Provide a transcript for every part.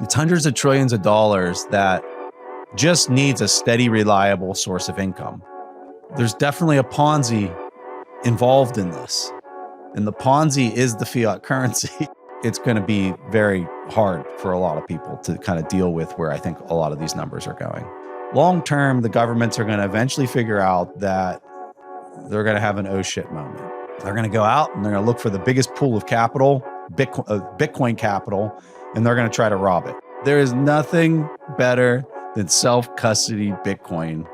It's hundreds of trillions of dollars that just needs a steady, reliable source of income. There's definitely a Ponzi involved in this. And the Ponzi is the fiat currency. It's going to be very hard for a lot of people to kind of deal with where I think a lot of these numbers are going. Long term, the governments are going to eventually figure out that they're going to have an oh shit moment. They're going to go out and they're going to look for the biggest pool of capital, Bitcoin capital, and they're going to try to rob it. There is nothing better than self-custody Bitcoin,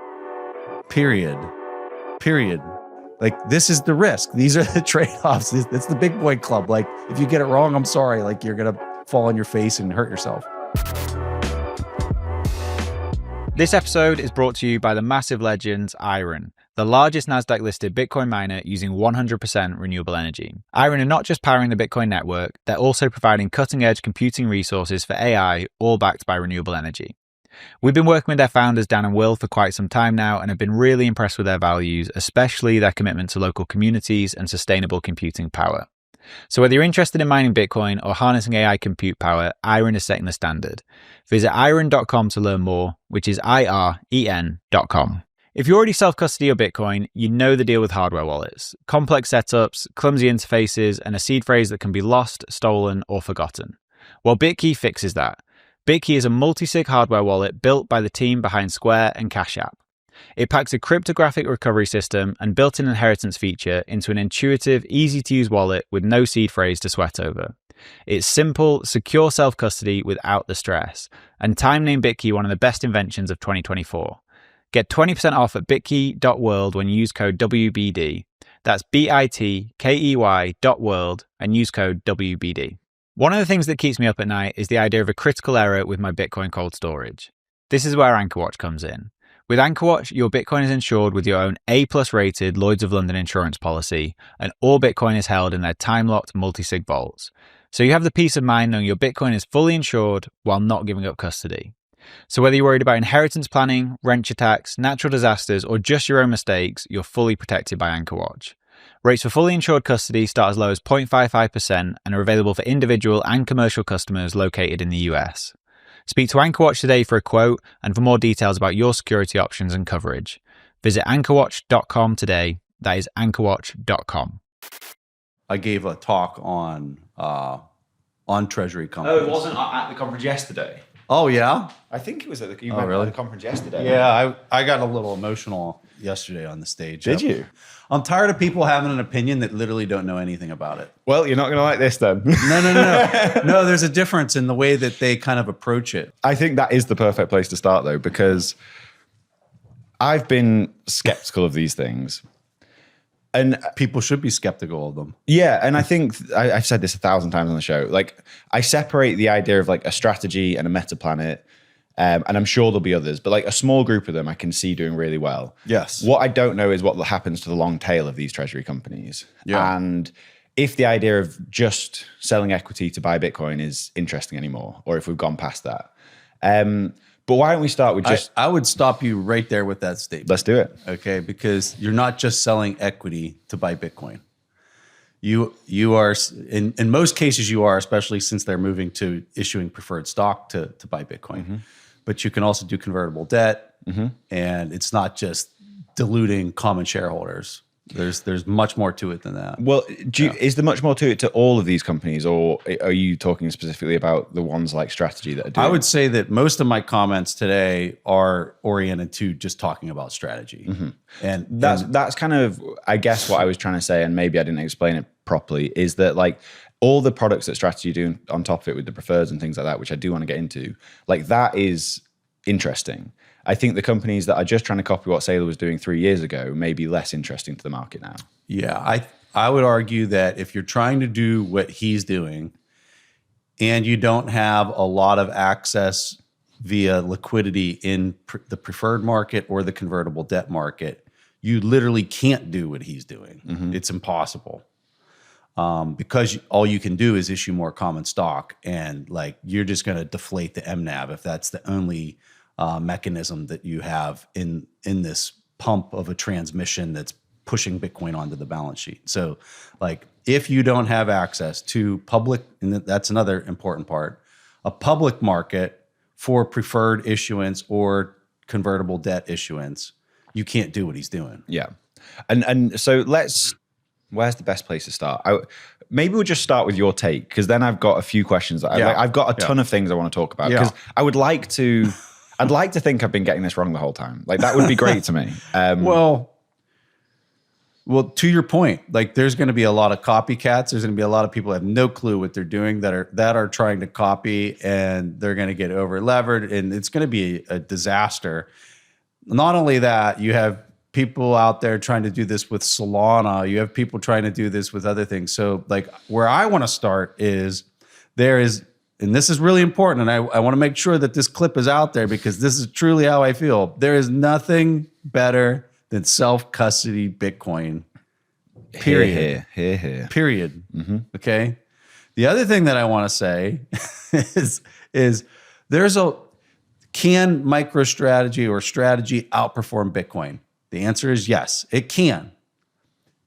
period. Like, this is the risk. These are the trade-offs. It's the big boy club. Like, if you get it wrong, I'm sorry. Like, you're going to fall on your face and hurt yourself. This episode is brought to you by the massive legends Iron, the largest Nasdaq-listed Bitcoin miner using 100% renewable energy. Iron are not just powering the Bitcoin network, they're also providing cutting-edge computing resources for AI, all backed by renewable energy. We've been working with their founders, Dan and Will, for quite some time now and have been really impressed with their values, especially their commitment to local communities and sustainable computing power. So whether you're interested in mining Bitcoin or harnessing AI compute power, Iron is setting the standard. Visit iron.com to learn more, which is IREN.com. If you already self-custody your Bitcoin, you know the deal with hardware wallets. Complex setups, clumsy interfaces, and a seed phrase that can be lost, stolen, or forgotten. Well, Bitkey fixes that. Bitkey is a multi-sig hardware wallet built by the team behind Square and Cash App. It packs a cryptographic recovery system and built-in inheritance feature into an intuitive, easy-to-use wallet with no seed phrase to sweat over. It's simple, secure self-custody without the stress, and Time named Bitkey one of the best inventions of 2024. Get 20% off at bitkey.world when you use code WBD. That's bitkey.world and use code WBD. One of the things that keeps me up at night is the idea of a critical error with my Bitcoin cold storage. This is where AnchorWatch comes in. With AnchorWatch, your Bitcoin is insured with your own A+ rated Lloyd's of London insurance policy, and all Bitcoin is held in their time-locked multi-sig vaults. So you have the peace of mind knowing your Bitcoin is fully insured while not giving up custody. So whether you're worried about inheritance planning, wrench attacks, natural disasters, or just your own mistakes, you're fully protected by AnchorWatch. Rates for fully insured custody start as low as 0.55% and are available for individual and commercial customers located in the US. Speak to AnchorWatch today for a quote and for more details about your security options and coverage. Visit anchorwatch.com today. That is anchorwatch.com. I gave a talk on Treasury companies. Oh, it wasn't at the conference yesterday? Oh, yeah? I think it was at the, really? At the conference yesterday. Yeah, I got a little emotional yesterday on the stage. Did you? I'm tired of people having an opinion that literally don't know anything about it. Well, you're not going to like this then. No. No, there's a difference in the way that they kind of approach it. I think that is the perfect place to start, though, because I've been skeptical of these things. And people should be skeptical of them. Yeah, and I think I've said this 1,000 times on the show. Like, I separate the idea of like a strategy and a meta planet, and I'm sure there'll be others, but like a small group of them I can see doing really well. Yes. What I don't know is what happens to the long tail of these treasury companies. Yeah. And if the idea of just selling equity to buy Bitcoin is interesting anymore, or if we've gone past that. But why don't we start with just... I would stop you right there with that statement. Let's do it. Okay, because you're not just selling equity to buy Bitcoin. You are, in most cases you are, especially since they're moving to issuing preferred stock to buy Bitcoin. Mm-hmm. But you can also do convertible debt, and it's not just diluting common shareholders. There's much more to it than that. Well, is there much more to it to all of these companies, or are you talking specifically about the ones like Strategy that are doing? I would say that most of my comments today are oriented to just talking about strategy. Mm-hmm. And that's kind of, I guess, what I was trying to say, and maybe I didn't explain it properly, is that like all the products that Strategy do on top of it with the preferreds and things like that, which I do want to get into, like that is interesting. I think the companies that are just trying to copy what Saylor was doing 3 years ago may be less interesting to the market now. Yeah, I would argue that if you're trying to do what he's doing and you don't have a lot of access via liquidity in the preferred market or the convertible debt market, you literally can't do what he's doing. Mm-hmm. It's impossible. Because all you can do is issue more common stock, and like you're just going to deflate the MNAV if that's the only mechanism that you have in this pump of a transmission that's pushing Bitcoin onto the balance sheet. So like if you don't have access to public, and that's another important part, a public market for preferred issuance or convertible debt issuance, you can't do what he's doing. Yeah. And so where's the best place to start? Maybe we'll just start with your take, because then I've got a few questions. I've got a ton of things I want to talk about, because I would like to, I'd like to think I've been getting this wrong the whole time. Like, that would be great to me. Well, to your point, like, there's going to be a lot of copycats. There's going to be a lot of people who have no clue what they're doing that are trying to copy, and they're going to get over levered, and it's going to be a disaster. Not only that, you have people out there trying to do this with Solana. You have people trying to do this with other things. So, like, where I want to start is and this is really important, and I want to make sure that this clip is out there, because this is truly how I feel. There is nothing better than self-custody Bitcoin. Period. Here. Period. Mm-hmm. Okay. The other thing that I want to say is can MicroStrategy or strategy outperform Bitcoin? The answer is yes, it can.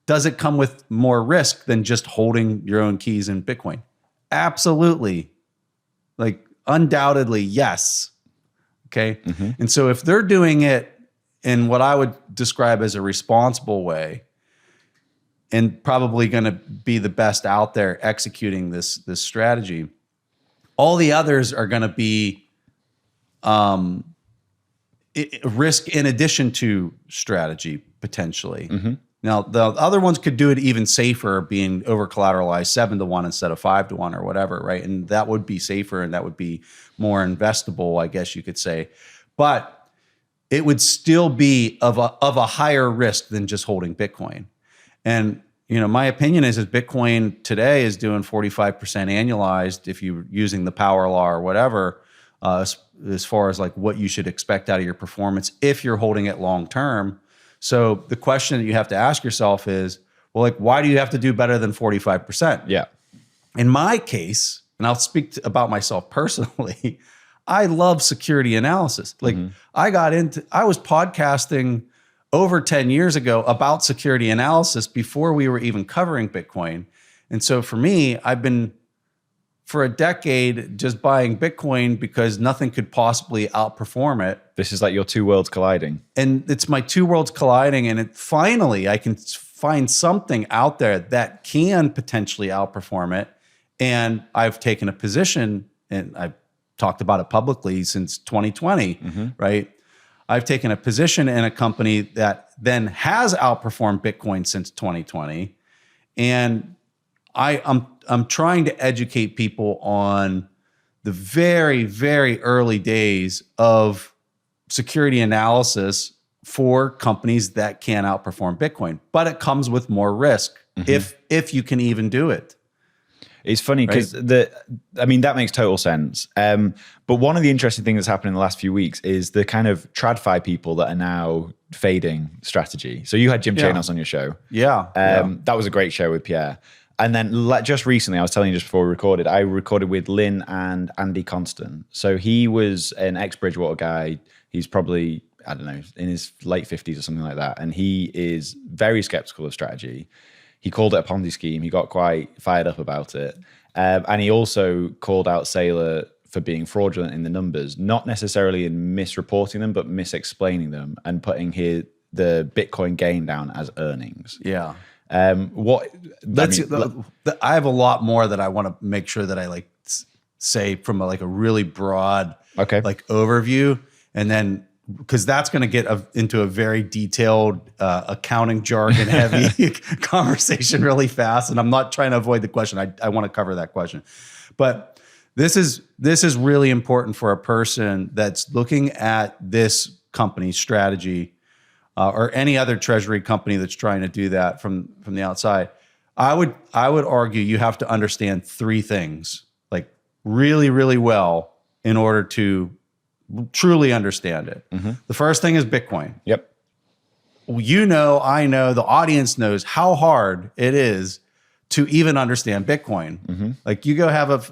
Does it come with more risk than just holding your own keys in Bitcoin? Absolutely. Like, undoubtedly, yes. Okay. Mm-hmm. And so if they're doing it in what I would describe as a responsible way, and probably going to be the best out there executing this strategy, all the others are going to be risk in addition to strategy, potentially. Mm-hmm. Now, the other ones could do it even safer, being over collateralized 7-to-1 instead of 5-to-1 or whatever, right? And that would be safer, and that would be more investable, I guess you could say. But it would still be of a higher risk than just holding Bitcoin. And, my opinion is Bitcoin today is doing 45% annualized if you're using the power law or whatever, as far as like what you should expect out of your performance if you're holding it long term. So the question that you have to ask yourself is, well, like, why do you have to do better than 45%? Yeah. In my case, and I'll speak about myself personally, I love security analysis. Like, I was podcasting over 10 years ago about security analysis before we were even covering Bitcoin. And so for me, I've been for a decade just buying Bitcoin because nothing could possibly outperform it. This is like your two worlds colliding. And it's my two worlds colliding. And finally, I can find something out there that can potentially outperform it. And I've taken a position, and I've talked about it publicly since 2020, right? I've taken a position in a company that then has outperformed Bitcoin since 2020. And I'm trying to educate people on the very, very early days of security analysis for companies that can outperform Bitcoin. But it comes with more risk if you can even do it. It's funny because that makes total sense. But one of the interesting things that's happened in the last few weeks is the kind of TradFi people that are now fading strategy. So you had Jim Chanos on your show. That was a great show with Pierre. And then just recently, I was telling you just before we recorded, I recorded with Lynn and Andy Constant. So he was an ex-Bridgewater guy. He's probably, I don't know, in his late 50s or something like that. And he is very skeptical of strategy. He called it a Ponzi scheme. He got quite fired up about it. And he also called out Saylor for being fraudulent in the numbers, not necessarily in misreporting them, but misexplaining them and putting the Bitcoin gain down as earnings. Yeah. I have a lot more that I want to make sure that I say from a really broad overview, and then because that's going to get into a very detailed accounting jargon heavy conversation really fast, and I'm not trying to avoid the question. I want to cover that question, but this is really important for a person that's looking at this company strategy. Or any other treasury company that's trying to do that from the outside. I would argue you have to understand three things really, really well in order to truly understand it. The first thing is Bitcoin. Yep. I know, the audience knows how hard it is to even understand Bitcoin.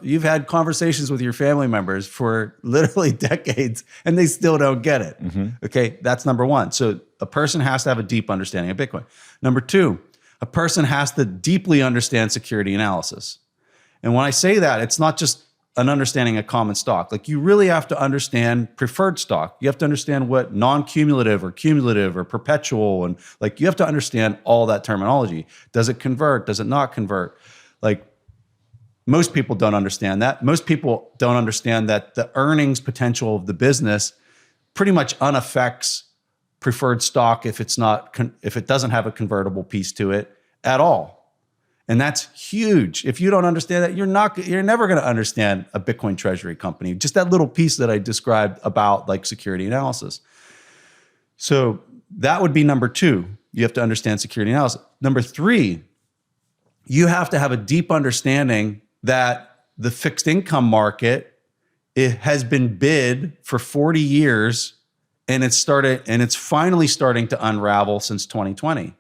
You've had conversations with your family members for literally decades and they still don't get it. Okay, that's number one. So a person has to have a deep understanding of Bitcoin. Number two, a person has to deeply understand security analysis. And when I say that, it's not just an understanding of common stock. Like you really have to understand preferred stock. You have to understand what non-cumulative or cumulative or perpetual, and like you have to understand all that terminology. Does it convert? Does it not convert? Like most people don't understand that. Most people don't understand that the earnings potential of the business pretty much unaffects preferred stock if it doesn't have a convertible piece to it at all. And that's huge. If you don't understand that, you're never going to understand a Bitcoin Treasury company. Just that little piece that I described about like security analysis. So that would be number 2. You have to understand security analysis. Number 3, you have to have a deep understanding that the fixed income market, it has been bid for 40 years and it's finally starting to unravel since 2020.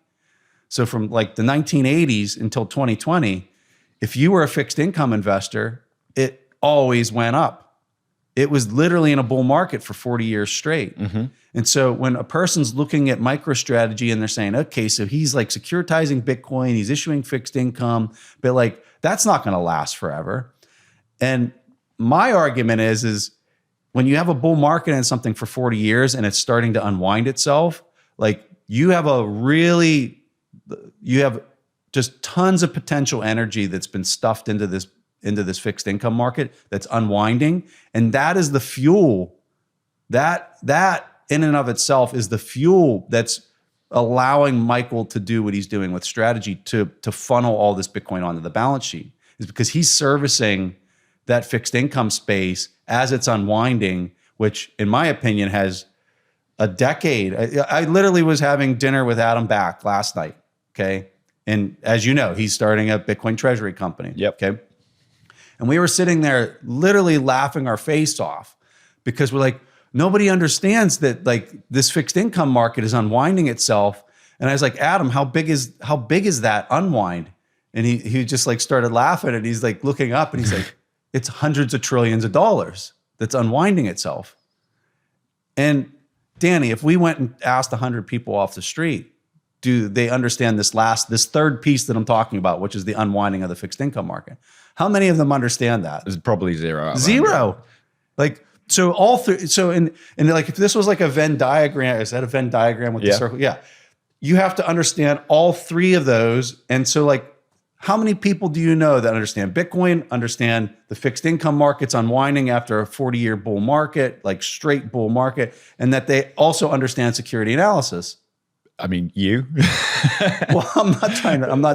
So from like the 1980s until 2020, if you were a fixed income investor, it always went up. It was literally in a bull market for 40 years straight. Mm-hmm. And so when a person's looking at MicroStrategy and they're saying, okay, so he's like securitizing Bitcoin, he's issuing fixed income, but like that's not going to last forever. And my argument is when you have a bull market in something for 40 years and it's starting to unwind itself, like you have just tons of potential energy that's been stuffed into this fixed income market that's unwinding. And that is the fuel. That in and of itself is the fuel that's allowing Michael to do what he's doing with strategy to funnel all this Bitcoin onto the balance sheet, is because he's servicing that fixed income space as it's unwinding, which in my opinion has a decade. I literally was having dinner with Adam Back last night. Okay. And as you know, he's starting a Bitcoin Treasury company. Yep. Okay. And we were sitting there literally laughing our face off because we're like, nobody understands that like this fixed income market is unwinding itself. And I was like, Adam, how big is that unwind? And he just like started laughing and he's like looking up and he's like, it's hundreds of trillions of dollars that's unwinding itself. And Danny, if we went and asked 100 people off the street, do they understand this third piece that I'm talking about, which is the unwinding of the fixed income market? How many of them understand that? It's probably 0. Zero. Like, so all three, so and like if this was like a Venn diagram, is that a Venn diagram with the circle? Yeah. You have to understand all 3 of those. And so like, how many people do you know that understand Bitcoin, understand the fixed income markets unwinding after a 40-year bull market, like straight bull market, and that they also understand security analysis? I mean, you. Well, I'm not trying to imply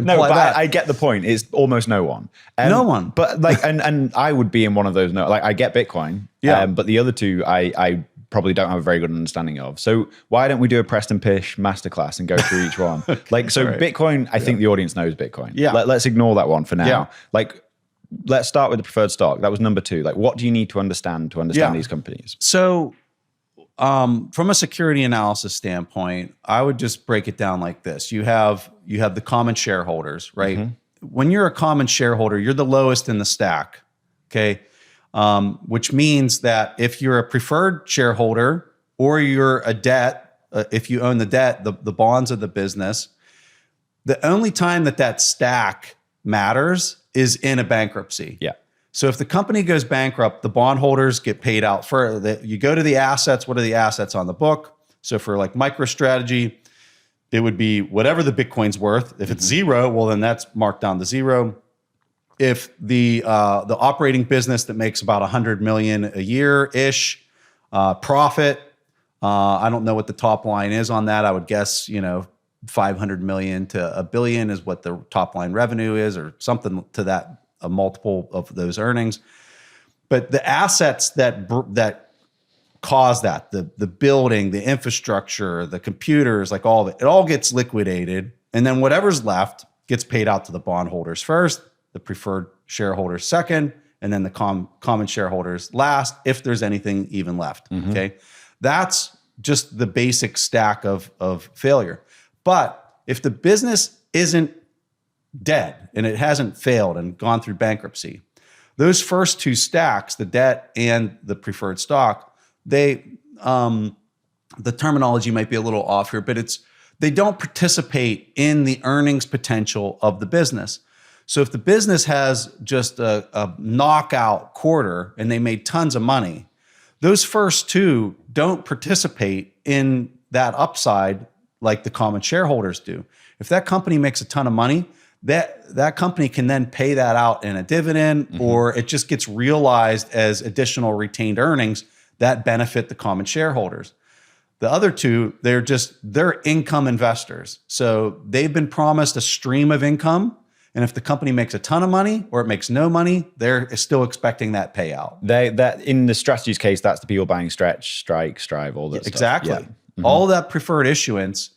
no, but that. I get the point. It's almost no one. No one. But like, and I would be in one of those. No, like I get Bitcoin. Yeah. But the other 2, I probably don't have a very good understanding of. So why don't we do a Preston Pysh masterclass and go through each one? Like, so right. Bitcoin, I think the audience knows Bitcoin. Yeah. Let's ignore that one for now. Yeah. Like, let's start with the preferred stock. That was number 2. Like, what do you need to understand these companies? So, from a security analysis standpoint, I would just break it down like this. You have the common shareholders, right? Mm-hmm. When you're a common shareholder, you're the lowest in the stack, okay? Which means that if you're a preferred shareholder or you're a debt, if you own the debt, the bonds of the business, the only time that stack matters is in a bankruptcy. Yeah. So if the company goes bankrupt, the bondholders get paid out you go to the assets. What are the assets on the book? So for like MicroStrategy, it would be whatever the Bitcoin's worth. If it's 0, well, then that's marked down to 0. If the operating business that makes about 100 million a year-ish profit, I don't know what the top line is on that. I would guess, 500 million to $1 billion is what the top line revenue is, or something to that, a multiple of those earnings. But the assets that cause that, the building, the infrastructure, the computers, like all of it, it all gets liquidated. And then whatever's left gets paid out to the bondholders first, the preferred shareholders second, and then the common shareholders last, if there's anything even left. Mm-hmm. Okay. That's just the basic stack of failure. But if the business isn't dead and it hasn't failed and gone through bankruptcy, those first 2 stacks, the debt and the preferred stock, the terminology might be a little off here, but they don't participate in the earnings potential of the business. So if the business has just a knockout quarter and they made tons of money, those first two don't participate in that upside like the common shareholders do. If that company makes a ton of money, that company can then pay that out in a dividend, or it just gets realized as additional retained earnings that benefit the common shareholders. The other two, they're income investors. So they've been promised a stream of income. And if the company makes a ton of money or it makes no money, they're still expecting that payout. That in the strategy's case, that's the people buying Stretch, Strike, Strive, all that Exactly. stuff. Yeah. All that preferred issuance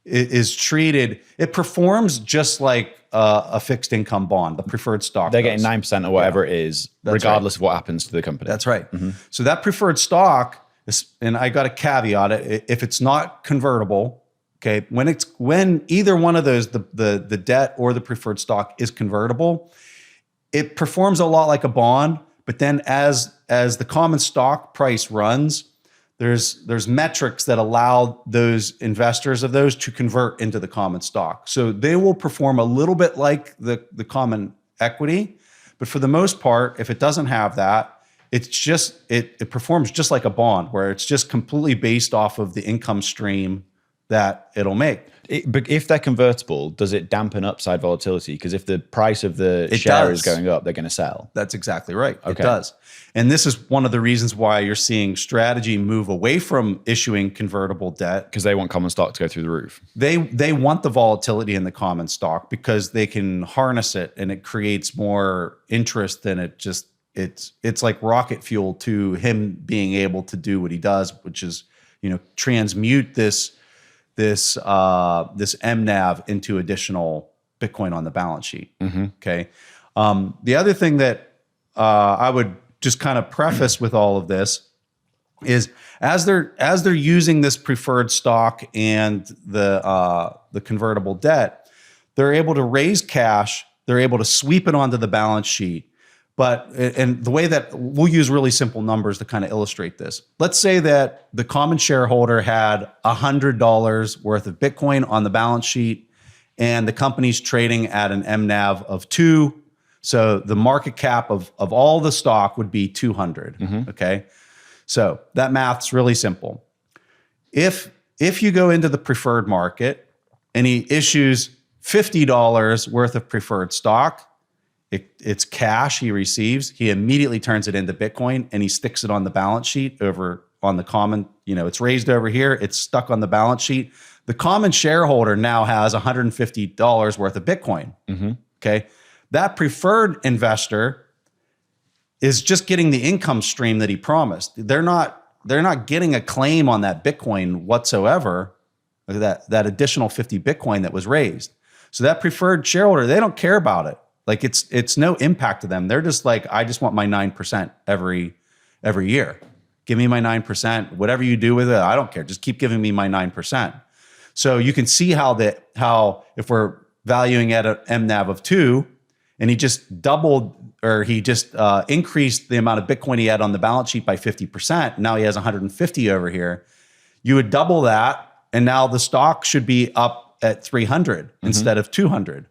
is treated, it performs just like a fixed income bond, the preferred stock. They're getting 9% or whatever it is, regardless of what happens to the company. That's right. So that preferred stock, and I got to caveat it, if it's not convertible, okay, when either one of those, the debt or the preferred stock is convertible, it performs a lot like a bond. But then as the common stock price runs, there's metrics that allow those investors of those to convert into the common stock. So they will perform a little bit like the common equity, but for the most part, if it doesn't have that, it performs just like a bond, where it's just completely based off of the income stream that it'll make. But if they're convertible, does it dampen upside volatility? Because if the price of the share is going up, they're going to sell. That's exactly right. Okay. It does. And this is one of the reasons why you're seeing strategy move away from issuing convertible debt. Because they want common stock to go through the roof. They want the volatility in the common stock because they can harness it and it creates more interest than it just, it's like rocket fuel to him being able to do what he does, which is, transmute this MNAV into additional Bitcoin on the balance sheet. Okay. The other thing that I would just kind of preface with all of this is as they're using this preferred stock and the convertible debt, they're able to raise cash. They're able to sweep it onto the balance sheet. And the way that we'll use really simple numbers to kind of illustrate this. Let's say that the common shareholder had $100 worth of Bitcoin on the balance sheet and the company's trading at an MNAV of 2. So the market cap of all the stock would be 200. Okay. So that math's really simple. If you go into the preferred market and he issues $50 worth of preferred stock, it's cash he receives. He immediately turns it into Bitcoin and he sticks it on the balance sheet over on the common, it's raised over here. It's stuck on the balance sheet. The common shareholder now has $150 worth of Bitcoin. Okay. That preferred investor is just getting the income stream that he promised. They're not getting a claim on that Bitcoin whatsoever, that additional 50 Bitcoin that was raised. So that preferred shareholder, they don't care about it. Like it's no impact to them. They're just like, I just want my 9% every year. Give me my 9%. Whatever you do with it, I don't care. Just keep giving me my 9%. So you can see how if we're valuing at an MNAV of 2, and he just doubled or he just increased the amount of Bitcoin he had on the balance sheet by 50%. Now he has 150 over here. You would double that, and now the stock should be up at 300 instead of 200.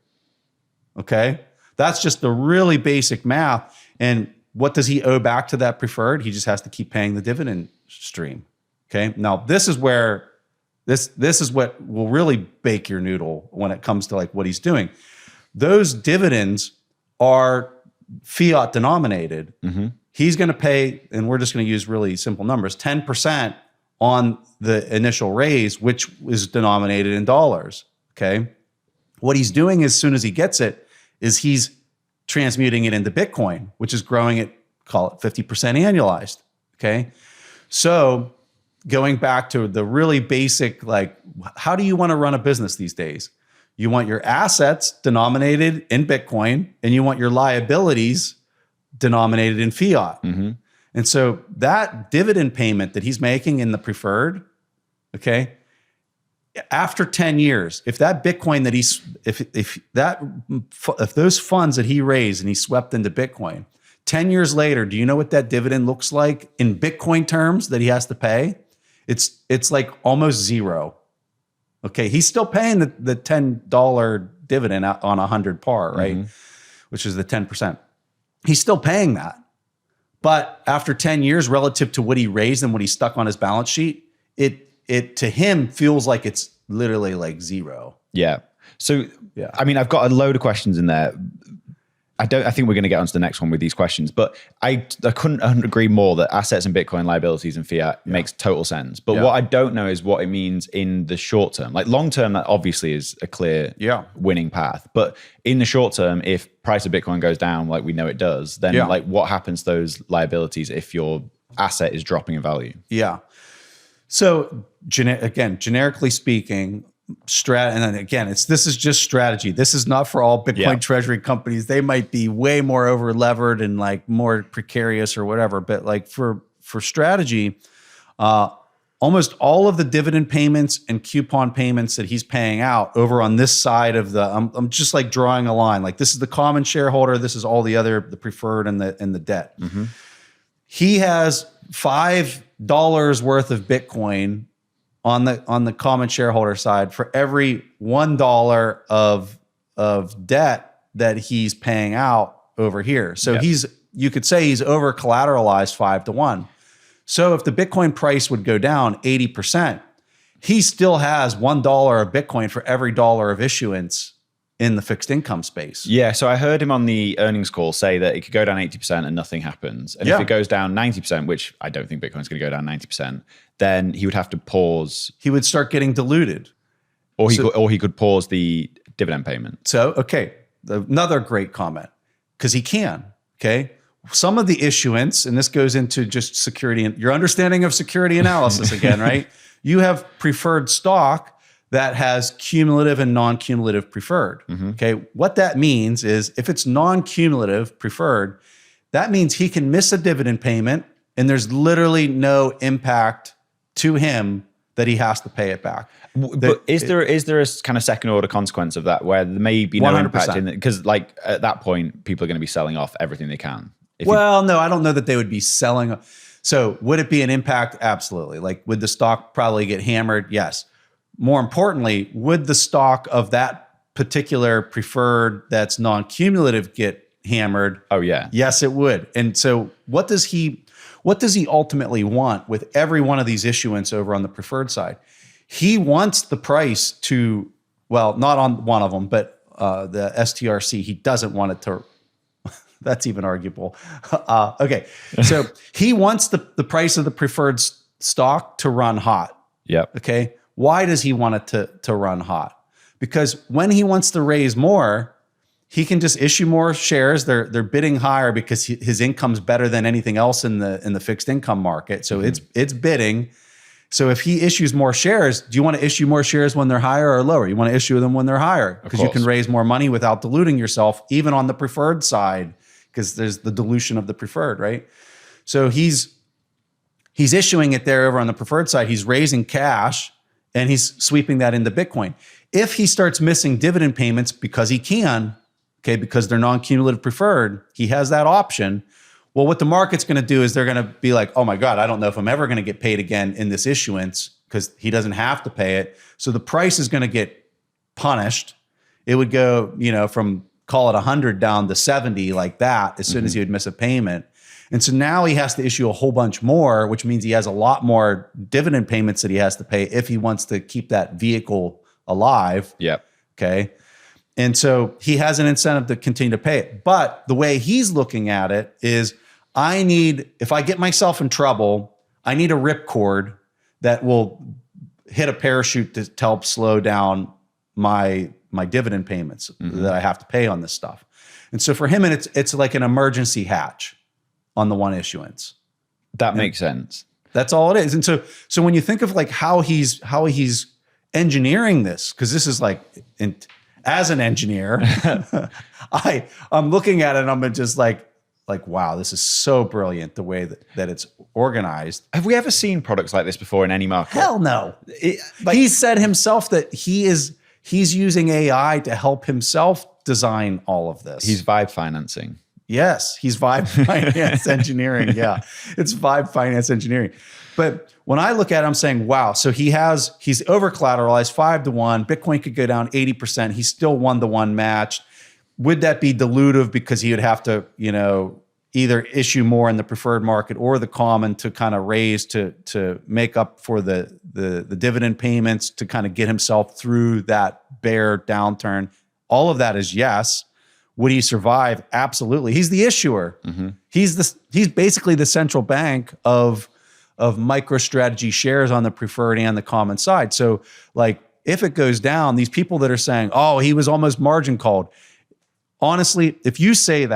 Okay. That's just the really basic math. And what does he owe back to that preferred? He just has to keep paying the dividend stream. Okay. Now this is where this is what will really bake your noodle when it comes to like what he's doing. Those dividends are fiat denominated. He's going to pay, and we're just going to use really simple numbers, 10% on the initial raise, which is denominated in dollars. Okay. What he's doing as soon as he gets it is he's transmuting it into Bitcoin, which is growing at, call it 50% annualized. Okay. So going back to the really basic, like, how do you want to run a business these days? You want your assets denominated in Bitcoin and you want your liabilities denominated in fiat. And so that dividend payment that he's making in the preferred, okay, after 10 years, if that Bitcoin that if those funds that he raised and he swept into Bitcoin, 10 years later, do you know what that dividend looks like in Bitcoin terms that he has to pay? It's like almost zero. Okay, he's still paying the $10 dividend on 100 par, right? which is the 10%. He's still paying that. But after 10 years relative to what he raised and what he stuck on his balance sheet, it to him feels like it's literally like zero. Yeah. So, Yeah. I mean, I've got a load of questions in there. I think we're going to get onto the next one with these questions, but I couldn't agree more that assets and Bitcoin, liabilities and fiat makes total sense. But what I don't know is what it means in the short term. Like long term, that obviously is a clear winning path. But in the short term, if price of Bitcoin goes down, like we know it does, then like what happens to those liabilities if your asset is dropping in value? Yeah. So again, generically speaking, and then again, this is just strategy. This is not for all Bitcoin treasury companies. They might be way more over levered and like more precarious or whatever. But like for strategy, almost all of the dividend payments and coupon payments that he's paying out over on this side of the, I'm just like drawing a line. Like this is the common shareholder. This is all the preferred and the debt. Mm-hmm. He has $5 worth of Bitcoin on the common shareholder side for every $1 of debt that he's paying out over here. So you could say he's over collateralized 5-1. So if the Bitcoin price would go down 80%, he still has $1 of Bitcoin for every dollar of issuance in the fixed income space. Yeah, so I heard him on the earnings call say that it could go down 80% and nothing happens. And if it goes down 90%, which I don't think Bitcoin's going to go down 90%, then he would have to pause. He would start getting diluted. Or he could pause the dividend payment. So, okay, another great comment, because he can, okay? Some of the issuance, and this goes into just security and your understanding of security analysis again, right? You have preferred stock that has cumulative and non-cumulative preferred. Mm-hmm. Okay, what that means is if it's non-cumulative preferred, that means he can miss a dividend payment and there's literally no impact to him that he has to pay it back. But is there a kind of second order consequence of that where there may be no 100%. impact in it? Because like at that point, people are going to be selling off everything they can. No, I don't know that they would be selling. So would it be an impact? Absolutely. Like would the stock probably get hammered? Yes. More importantly, would the stock of that particular preferred that's non-cumulative get hammered? Oh yeah. Yes, it would. And so what does he ultimately want with every one of these issuance over on the preferred side? He wants the price to, well, not on one of them, but the STRC, he doesn't want it to, that's even arguable. Okay. So he wants the price of the preferred stock to run hot. Yep. Okay. Why does he want it to run hot? Because when he wants to raise more, he can just issue more shares. They're bidding higher because his income's better than anything else in the fixed income market. So it's bidding. So if he issues more shares, do you want to issue more shares when they're higher or lower? You want to issue them when they're higher because you can raise more money without diluting yourself, even on the preferred side, because there's the dilution of the preferred, right? So he's issuing it there over on the preferred side. He's raising cash and he's sweeping that into Bitcoin. If he starts missing dividend payments because he can, okay, because they're non-cumulative preferred, he has that option. Well, what the market's going to do is they're going to be like, oh my God, I don't know if I'm ever going to get paid again in this issuance because he doesn't have to pay it. So the price is going to get punished. It would go, from call it 100 down to 70 like that as soon as he would miss a payment. And so now he has to issue a whole bunch more, which means he has a lot more dividend payments that he has to pay if he wants to keep that vehicle alive. Yep. Okay. And so he has an incentive to continue to pay it. But the way he's looking at it is if I get myself in trouble, I need a ripcord that will hit a parachute to help slow down my dividend payments that I have to pay on this stuff. And so for him, it's like an emergency hatch on the one issuance. That makes sense. That's all it is. And so when you think of like how he's engineering this, because this is like, as an engineer, I'm looking at it and I'm just like, wow, this is so brilliant the way that it's organized. Have we ever seen products like this before in any market? Hell no. He said himself that he's using AI to help himself design all of this. He's vibe financing. Yes, he's vibe finance engineering. Yeah, it's vibe finance engineering. But when I look at it, I'm saying, wow, so he's over collateralized 5-1. Bitcoin could go down 80%. He's still 1-to-1 matched. would that be dilutive because he would have to, either issue more in the preferred market or the common to kind of raise to make up for the dividend payments to kind of get himself through that bear downturn? All of that is yes. Would he survive? Absolutely. He's the issuer. He's basically the central bank of MicroStrategy shares on the preferred and the common side. So like if it goes down, these people that are saying, oh, he was almost margin called. Honestly, if you say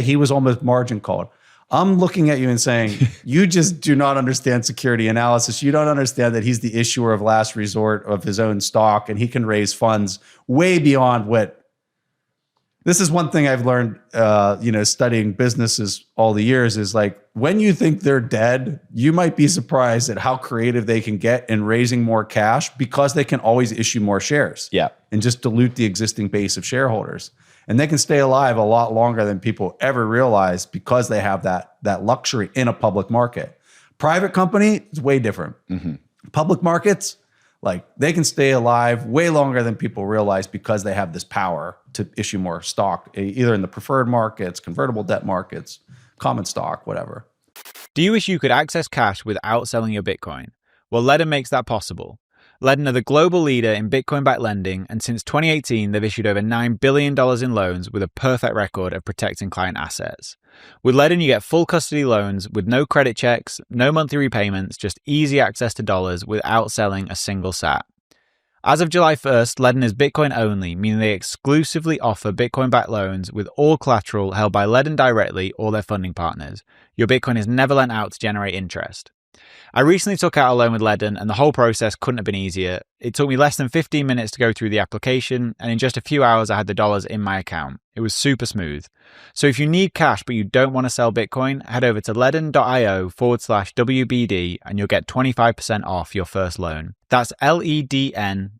he was almost margin called, I'm looking at you and saying, you just do not understand security analysis. You don't understand that he's the issuer of last resort of his own stock and he can raise funds way beyond what. This is one thing I've learned, studying businesses all the years is like, when you think they're dead, you might be surprised at how creative they can get in raising more cash because they can always issue more shares. Yeah. And just dilute the existing base of shareholders. And they can stay alive a lot longer than people ever realize because they have that luxury in a public market. Private company is way different. Public markets, like they can stay alive way longer than people realize because they have this power to issue more stock, either in the preferred markets, convertible debt markets, common stock, whatever. Do you wish you could access cash without selling your Bitcoin? Well, Ledden makes that possible. Ledden are the global leader in Bitcoin-backed lending, and since 2018, they've issued over $9 billion in loans with a perfect record of protecting client assets. With Ledden, you get full custody loans with no credit checks, no monthly repayments, just easy access to dollars without selling a single sat. As of July 1st, Ledden is Bitcoin only, meaning they exclusively offer Bitcoin-backed loans with all collateral held by Ledden directly or their funding partners. Your Bitcoin is never lent out to generate interest. I recently took out a loan with Ledden and the whole process couldn't have been easier. It took me less than 15 minutes to go through the application, and in just a few hours I had the dollars in my account. It was super smooth. So if you need cash but you don't want to sell Bitcoin, head over to ledden.io/WBD and you'll get 25% off your first loan. That's ledn.io/WBD.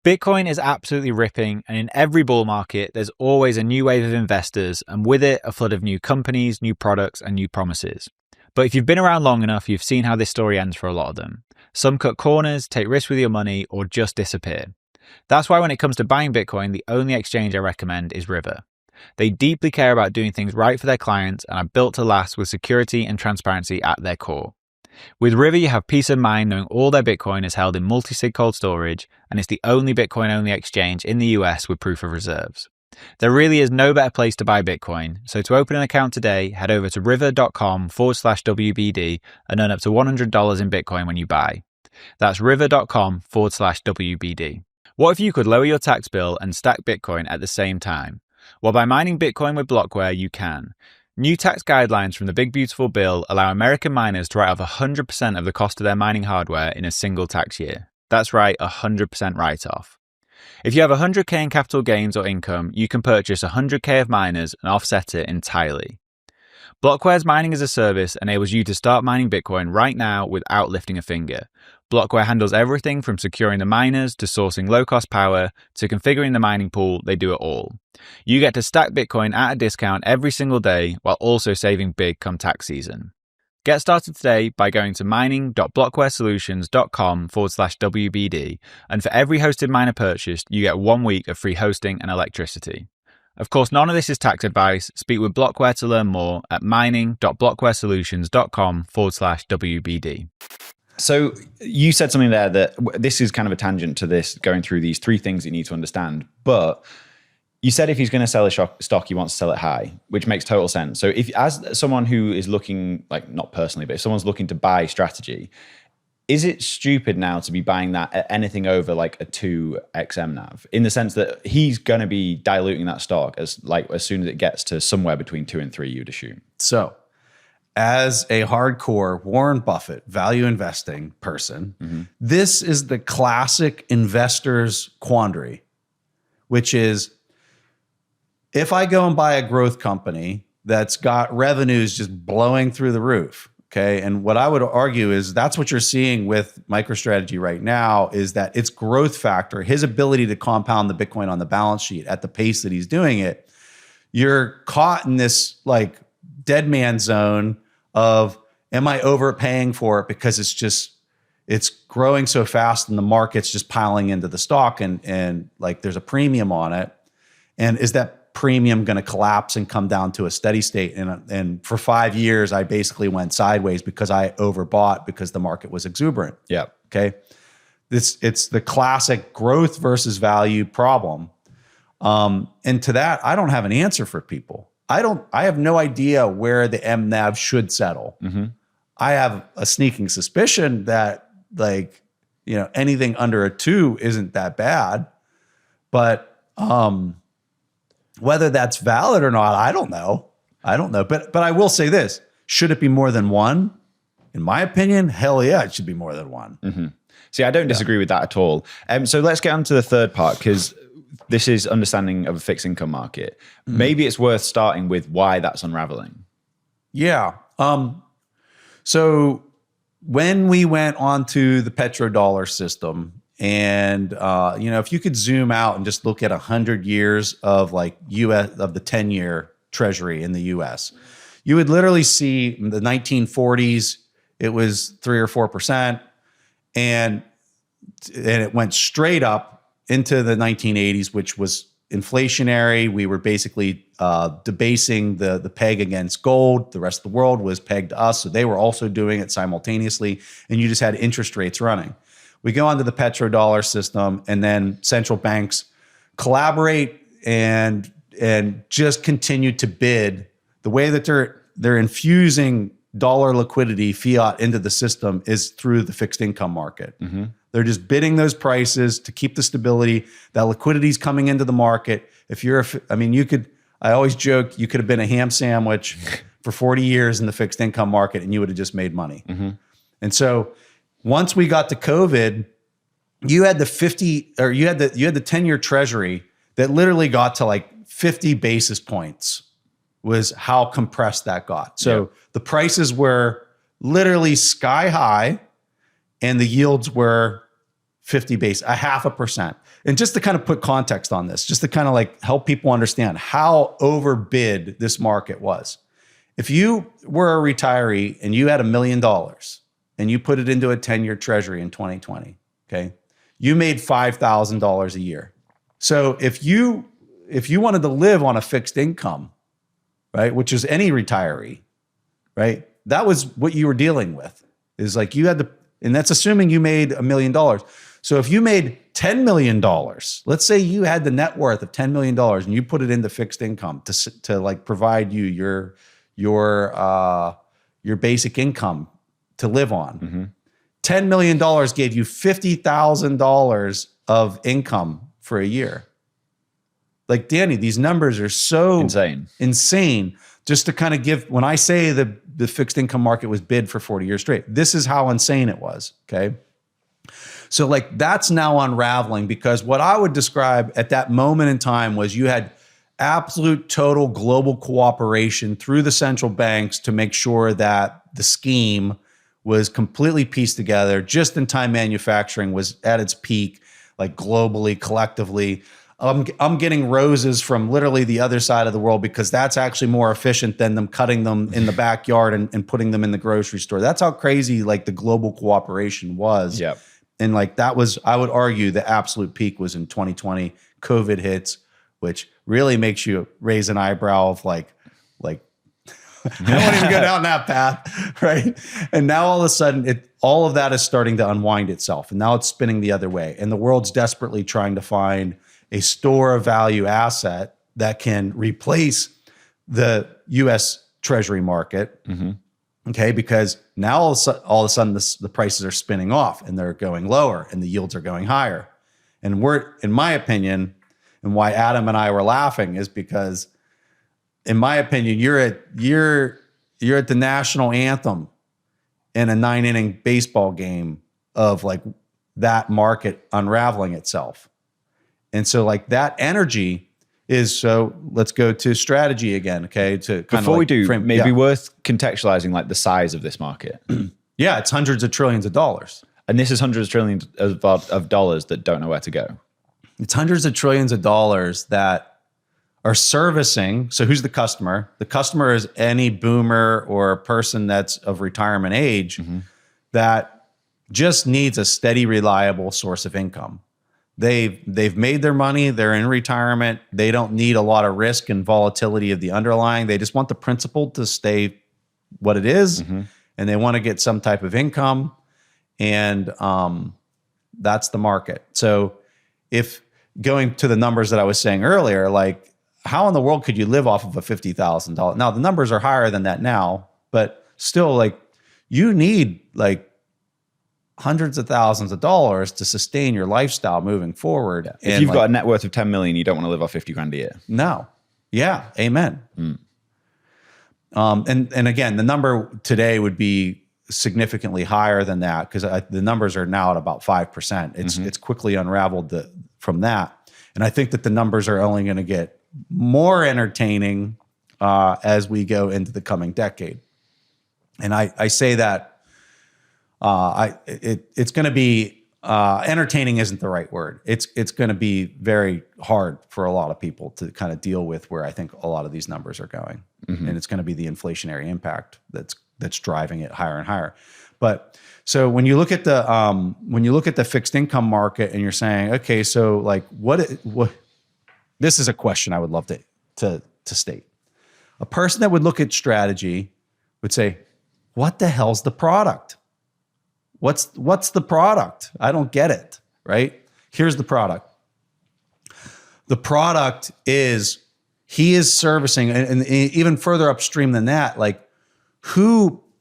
Bitcoin is absolutely ripping, and in every bull market, there's always a new wave of investors, and with it, a flood of new companies, new products, and new promises. But if you've been around long enough, you've seen how this story ends for a lot of them. Some cut corners, take risks with your money, or just disappear. That's why when it comes to buying Bitcoin, the only exchange I recommend is River. They deeply care about doing things right for their clients and are built to last with security and transparency at their core. With River, you have peace of mind knowing all their Bitcoin is held in multi-sig cold storage, and it's the only Bitcoin-only exchange in the US with proof of reserves. There really is no better place to buy Bitcoin, so to open an account today, head over to river.com/WBD and earn up to $100 in Bitcoin when you buy. That's river.com/WBD. What if you could lower your tax bill and stack Bitcoin at the same time? Well, by mining Bitcoin with Blockware, you can. New tax guidelines from the Big Beautiful Bill allow American miners to write off 100% of the cost of their mining hardware in a single tax year. That's right, 100% write-off. If you have 100K in capital gains or income, you can purchase 100K of miners and offset it entirely. Blockware's mining as a service enables you to start mining Bitcoin right now without lifting a finger. Blockware handles everything from securing the miners to sourcing low-cost power to configuring the mining pool. They do it all. You get to stack Bitcoin at a discount every single day while also saving big come tax season. Get started today by going to mining.blockwaresolutions.com/WBD, and for every hosted miner purchased, you get 1 week of free hosting and electricity. Of course, none of this is tax advice. Speak with Blockware to learn more at mining.blockwaresolutions.com/WBD. So you said something there that this is kind of a tangent to this, going through these three things you need to understand. But you said if he's going to sell a stock, he wants to sell it high, which makes total sense. So if, as someone who is looking, like not personally, but if someone's looking to buy strategy, is it stupid now to be buying that at anything over like a 2x MNAV, in the sense that he's going to be diluting that stock as soon as it gets to somewhere between 2 and 3, you'd assume? So as a hardcore Warren Buffett value investing person, this is the classic investor's quandary, which is, if I go and buy a growth company that's got revenues just blowing through the roof, okay, and what I would argue is that's what you're seeing with MicroStrategy right now, is that its growth factor, his ability to compound the Bitcoin on the balance sheet at the pace that he's doing it, you're caught in this like dead man zone of, am I overpaying for it because it's it's growing so fast and the market's just piling into the stock and like there's a premium on it. And is that premium going to collapse and come down to a steady state? And for 5 years, I basically went sideways because I overbought because the market was exuberant. Yeah. Okay. It's the classic growth versus value problem. And to that, I don't have an answer for people. I have no idea where the MNAV should settle. I have a sneaking suspicion that like, anything under a 2 isn't that bad, but, whether that's valid or not, I don't know. But I will say this, should it be more than 1? In my opinion, hell yeah, it should be more than 1. See, I don't disagree with that at all. So let's get on to the third part, because this is understanding of a fixed income market. Maybe it's worth starting with why that's unraveling. Yeah. So when we went onto the petrodollar system, and if you could zoom out and just look at 100 years of like US of the 10-year Treasury in the US, you would literally see in the 1940s it was 3 or 4%, and it went straight up into the 1980s, which was inflationary. We were basically debasing the peg against gold. The rest of the world was pegged to us, so they were also doing it simultaneously, and you just had interest rates running. We go onto the petrodollar system, and then central banks collaborate and just continue to bid. The way that they're infusing dollar liquidity, fiat, into the system is through the fixed income market. They're just bidding those prices to keep the stability. That liquidity is coming into the market. I always joke, you could have been a ham sandwich for 40 years in the fixed income market and you would have just made money. And so once we got to COVID, you had the 10-year Treasury that literally got to like 50 basis points was how compressed that got. So the prices were literally sky high and the yields were 50 base, 0.5%. And just to kind of put context on this, just to kind of like help people understand how overbid this market was. If you were a retiree and you had $1 million and you put it into a 10-year Treasury in 2020, okay, you made $5,000 a year. So if you wanted to live on a fixed income, right, which is any retiree, right, that was what you were dealing with. Is like you had to, and that's assuming you made $1 million. So if you made $10 million, let's say you had the net worth of $10 million and you put it into fixed income to like provide you your basic income to live on. $10 million gave you $50,000 of income for a year. Like, Danny, these numbers are so insane. Just to kind of give, when I say the fixed income market was bid for 40 years straight, this is how insane it was, okay? So like that's now unraveling, because what I would describe at that moment in time was you had absolute total global cooperation through the central banks to make sure that the scheme was completely pieced together. Just-in-time manufacturing was at its peak, like globally, collectively. I'm getting roses from literally the other side of the world because that's actually more efficient than them cutting them in the backyard and putting them in the grocery store. That's how crazy like the global cooperation was. Yep. And like that was, I would argue the absolute peak was in 2020. COVID hits, which really makes you raise an eyebrow of like I don't want to even go down that path, right? And now all of a sudden, all of that is starting to unwind itself. And now it's spinning the other way. And the world's desperately trying to find a store of value asset that can replace the U.S. Treasury market, okay? Because now all of a sudden the prices are spinning off and they're going lower and the yields are going higher. And in my opinion, and why Adam and I were laughing is because, in my opinion, you're at the national anthem in a 9-inning baseball game of like that market unraveling itself. And so like that energy is, so let's go to strategy again, okay? To kind Before of we do, maybe worth contextualizing like the size of this market. Yeah, it's hundreds of trillions of dollars. And this is hundreds of trillions of dollars that don't know where to go. It's hundreds of trillions of dollars that are servicing. So who's the customer? The customer is any boomer or person that's of retirement age that just needs a steady, reliable source of income. They've made their money. They're in retirement. They don't need a lot of risk and volatility of the underlying. They just want the principal to stay what it is, and they want to get some type of income, and that's the market. So if going to the numbers that I was saying earlier, like how in the world could you live off of a $50,000? Now the numbers are higher than that now, but still, like you need like hundreds of thousands of dollars to sustain your lifestyle moving forward. If and you've like, got a net worth of 10 million, you don't want to live off 50 grand a year. no. Yeah. Amen. And again, the number today would be significantly higher than that because the numbers are now at about 5%. It's quickly unraveled from that. And I think that the numbers are only going to get more entertaining as we go into the coming decade. And I say that it's going to be entertaining isn't the right word. It's going to be very hard for a lot of people to kind of deal with where I think a lot of these numbers are going, and it's going to be the inflationary impact that's driving it higher and higher. But so when you look at the fixed income market and you're saying, okay, so like what this is a question I would love to state. A person that would look at strategy would say, what the hell's the product? What's the product? I don't get it, right? Here's the product. The product is he is servicing, and even further upstream than that, like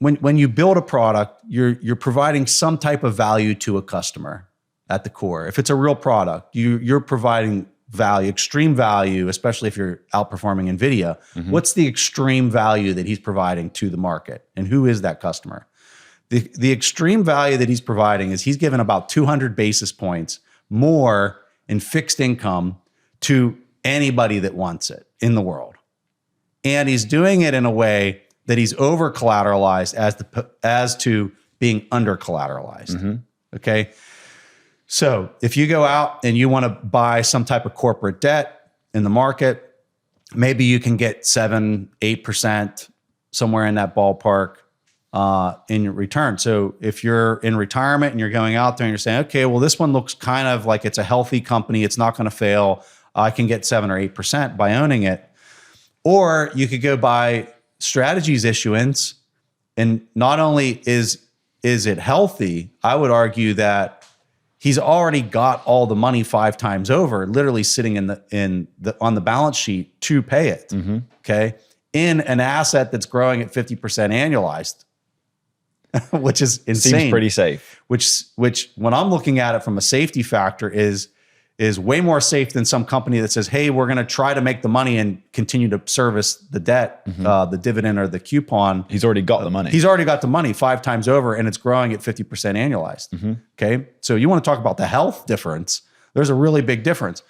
when you build a product, you're providing some type of value to a customer at the core. If it's a real product, you're providing value, extreme value, especially if you're outperforming NVIDIA. What's the extreme value that he's providing to the market? And who is that customer? The extreme value that he's providing is he's given about 200 basis points more in fixed income to anybody that wants it in the world. And he's doing it in a way that he's over collateralized as to being under collateralized. Okay. So if you go out and you want to buy some type of corporate debt in the market, maybe you can get 7-8%, somewhere in that ballpark in return. So if you're in retirement and you're going out there and you're saying, okay, well, this one looks kind of like it's a healthy company. It's not going to fail. I can get 7 or 8% by owning it. Or you could go buy Strategy's issuance. And not only is it healthy, I would argue that he's already got all the money 5 times over, literally sitting on the balance sheet to pay it. Okay. In an asset that's growing at 50% annualized. Which is insane. Seems pretty safe. Which when I'm looking at it from a safety factor is way more safe than some company that says, hey, we're going to try to make the money and continue to service the debt, the dividend or the coupon. He's already got the money. He's already got the money 5 times over and it's growing at 50% annualized. Okay. So you want to talk about the health difference. There's a really big difference.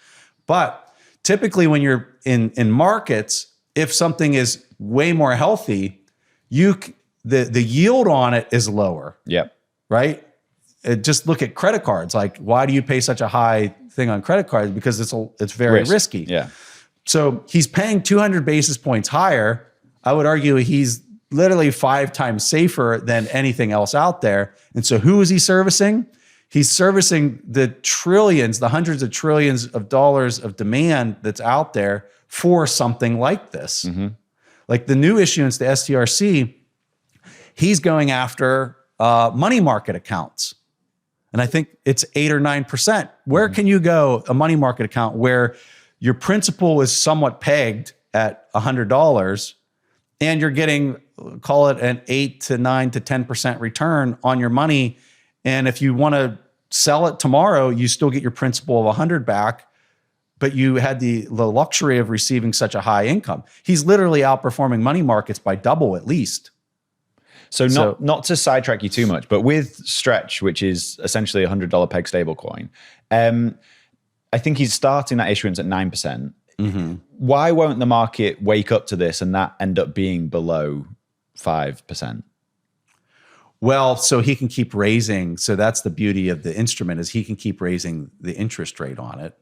But typically when you're in markets, if something is way more healthy, the yield on it is lower. Yep. Right? Just look at credit cards. Like, why do you pay such a high thing on credit cards? Because it's very risky. Yeah. So he's paying 200 basis points higher. I would argue he's literally 5 times safer than anything else out there. And so who is he servicing? He's servicing the trillions, the hundreds of trillions of dollars of demand that's out there for something like this. Like the new issuance, the STRC, he's going after money market accounts. And I think it's 8 or 9%. Where can you go, a money market account where your principal is somewhat pegged at $100 and you're getting, call it an 8 to 9 to 10% return on your money. And if you want to sell it tomorrow, you still get your principal of 100 back, but you had the luxury of receiving such a high income. He's literally outperforming money markets by double at least. So not to sidetrack you too much, but with Stretch, which is essentially a $100 peg stablecoin, I think he's starting that issuance at 9%. Why won't the market wake up to this and that end up being below 5%? Well, so he can keep raising. So that's the beauty of the instrument is he can keep raising the interest rate on it.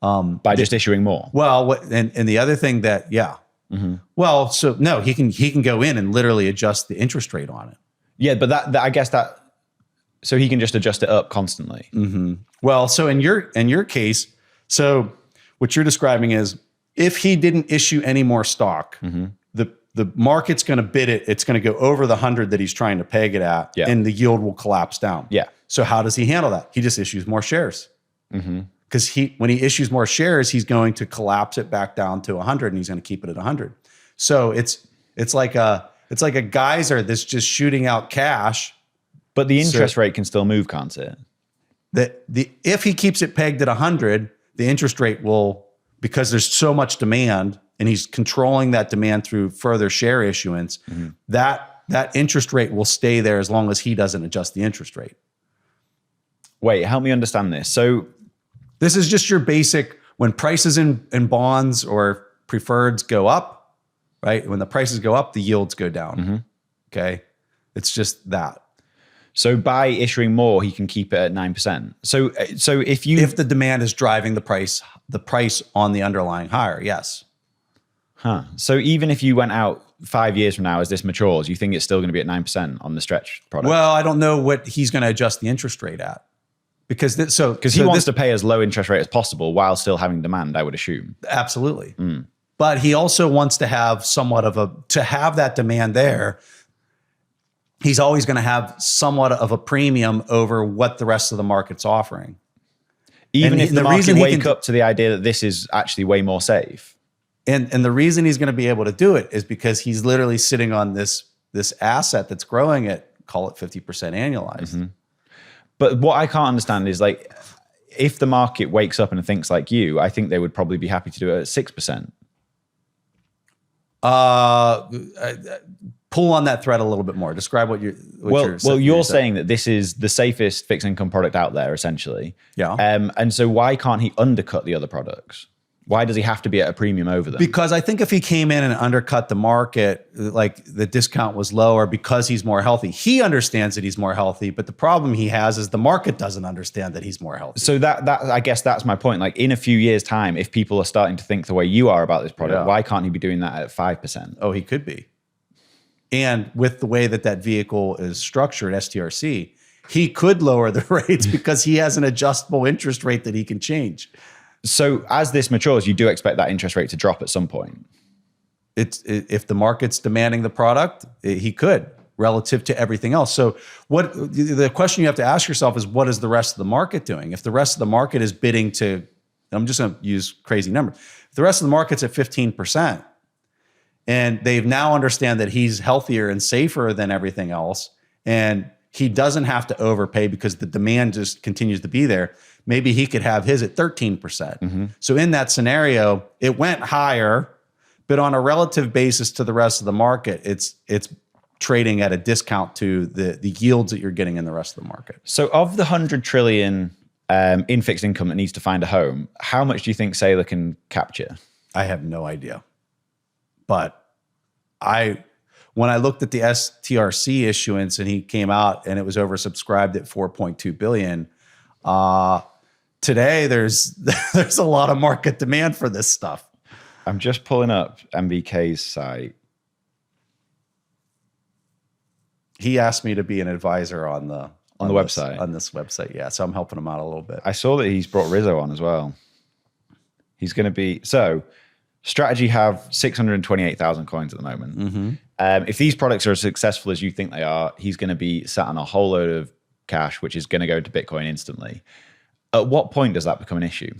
By just issuing more? Well, and the other thing that, well, so no, he can go in and literally adjust the interest rate on it. Yeah, but that I guess that So he can just adjust it up constantly. Well, so in your case, so what you're describing is if he didn't issue any more stock, the market's going to bid it. It's going to go over the 100 that he's trying to peg it at, and the yield will collapse down. Yeah. So how does he handle that? He just issues more shares. Because when he issues more shares, he's going to collapse it back down to 100, and he's going to keep it at 100. So it's like a geyser that's just shooting out cash. But the interest rate can still move, can't it? If he keeps it pegged at 100, the interest rate will, because there's so much demand, and he's controlling that demand through further share issuance, that interest rate will stay there as long as he doesn't adjust the interest rate. Wait, help me understand this. So this is just your basic, when prices in bonds or preferreds go up, right? When the prices go up, the yields go down. Okay. It's just that. So by issuing more, he can keep it at 9%. So if the demand is driving the price on the underlying higher, yes. So even if you went out 5 years from now as this matures, you think it's still going to be at 9% on the stretch product? Well, I don't know what he's going to adjust the interest rate at. Because he wants to pay as low interest rate as possible while still having demand, I would assume. Absolutely. But he also wants to have to have that demand there. He's always going to have somewhat of a premium over what the rest of the market's offering. Even if the market wake up to the idea that this is actually way more safe. And the reason he's going to be able to do it is because he's literally sitting on this asset that's growing at, call it 50% annualized. But what I can't understand is, like, if the market wakes up and thinks like you, I think they would probably be happy to do it at 6%. Pull on that thread a little bit more. Describe what you're you're saying that this is the safest fixed income product out there, essentially. Yeah. And so why can't he undercut the other products? Why does he have to be at a premium over them? Because I think if he came in and undercut the market, like the discount was lower because he's more healthy. He understands that he's more healthy, but the problem he has is the market doesn't understand that he's more healthy. So that I guess that's my point. Like, in a few years' time, if people are starting to think the way you are about this product, why can't he be doing that at 5%? Oh, he could be. And with the way that vehicle is structured, STRC, he could lower the rates because he has an adjustable interest rate that he can change. So as this matures, you do expect that interest rate to drop at some point. If the market's demanding the product, he could, relative to everything else. So what the question you have to ask yourself is, what is the rest of the market doing? If the rest of the market is bidding to, I'm just going to use crazy numbers. If the rest of the market's at 15%, and they've now understand that he's healthier and safer than everything else, and he doesn't have to overpay because the demand just continues to be there, maybe he could have his at 13%. So in that scenario, it went higher, but on a relative basis to the rest of the market, it's trading at a discount to the yields that you're getting in the rest of the market. So of the 100 trillion in fixed income that needs to find a home, how much do you think Saylor can capture? I have no idea. But when I looked at the STRC issuance and he came out and it was oversubscribed at 4.2 billion, today there's a lot of market demand for this stuff. I'm just pulling up MBK's site. He asked me to be an advisor on the website. On this website, yeah. So I'm helping him out a little bit. I saw that he's brought Rizzo on as well. He's going to be Strategy have 628,000 coins at the moment. If these products are as successful as you think they are, he's going to be sat on a whole load of cash, which is going to go into Bitcoin instantly. At what point does that become an issue?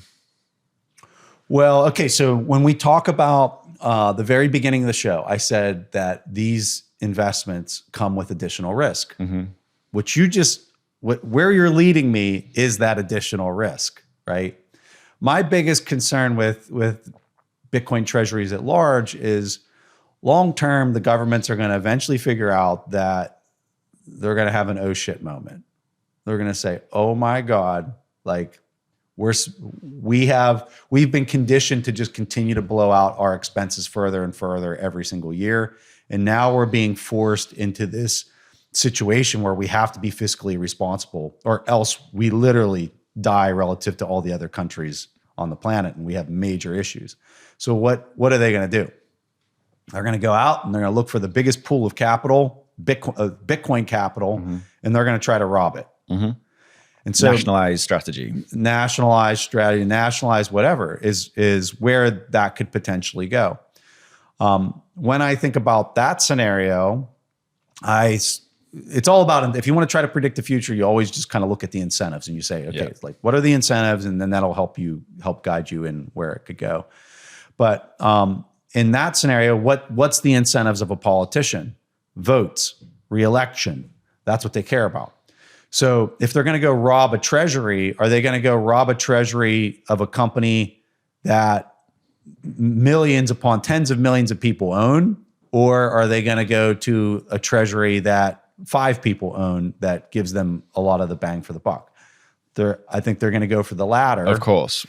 Well, okay. So when we talk about the very beginning of the show, I said that these investments come with additional risk, where you're leading me is that additional risk, right? My biggest concern with Bitcoin treasuries at large is long-term, the governments are going to eventually figure out that they're going to have an oh shit moment. They're going to say, oh my God, like we've been conditioned to just continue to blow out our expenses further and further every single year. And now we're being forced into this situation where we have to be fiscally responsible, or else we literally die relative to all the other countries on the planet, and we have major issues. So what are they going to do? They're going to go out and they're going to look for the biggest pool of capital, Bitcoin capital, and they're going to try to rob it. And so Nationalized strategy, nationalized whatever is where that could potentially go. When I think about that scenario, it's all about, if you want to try to predict the future, you always just kind of look at the incentives and you say, okay, it's like, what are the incentives? And then that'll help guide you in where it could go. But in that scenario, what's the incentives of a politician? Votes, re-election. That's what they care about. So if they're going to go rob a treasury, are they going to go rob a treasury of a company that millions upon tens of millions of people own? Or are they going to go to a treasury that 5 people own that gives them a lot of the bang for the buck? I think they're going to go for the latter. of course.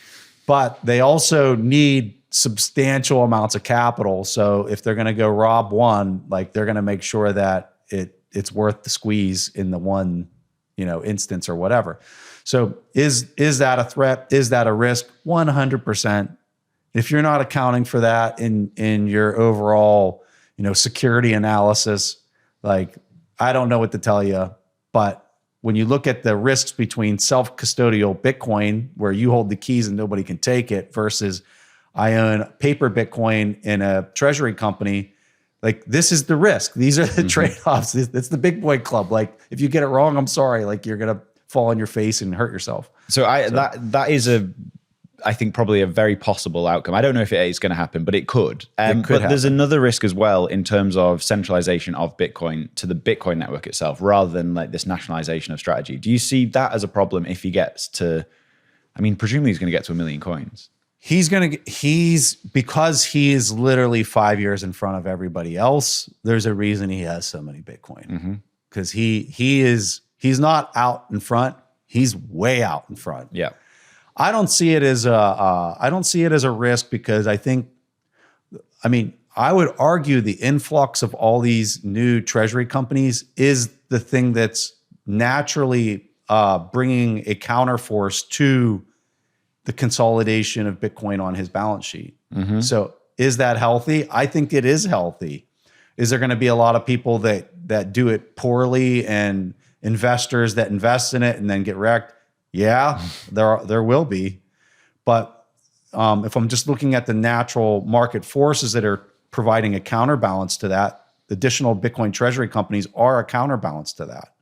But they also need substantial amounts of capital. So if they're going to go rob one, like, they're going to make sure that it's worth the squeeze in the one, instance or whatever. So is that a threat? Is that a risk? 100%. If you're not accounting for that in your overall, security analysis, like, I don't know what to tell you. But when you look at the risks between self-custodial Bitcoin, where you hold the keys and nobody can take it, versus I own paper Bitcoin in a treasury company, like, this is the risk. These are the trade-offs. It's the big boy club. Like, if you get it wrong, I'm sorry. Like, you're going to fall on your face and hurt yourself. So that is I think probably a very possible outcome. I don't know if it is going to happen, but it could. But there's another risk as well in terms of centralization of Bitcoin to the Bitcoin network itself, rather than like this nationalization of strategy. Do you see that as a problem if he gets to, presumably he's going to get to 1 million coins. Because he is literally 5 years in front of everybody else, there's a reason he has so many Bitcoin. Because he's not out in front, he's way out in front. Yeah. I don't see it as a risk, because I would argue the influx of all these new treasury companies is the thing that's naturally bringing a counterforce to the consolidation of Bitcoin on his balance sheet. So is that healthy? I think it is healthy. Is there going to be a lot of people that do it poorly, and investors that invest in it and then get wrecked? Yeah, there will be. But if I'm just looking at the natural market forces that are providing a counterbalance to that, additional Bitcoin treasury companies are a counterbalance to that.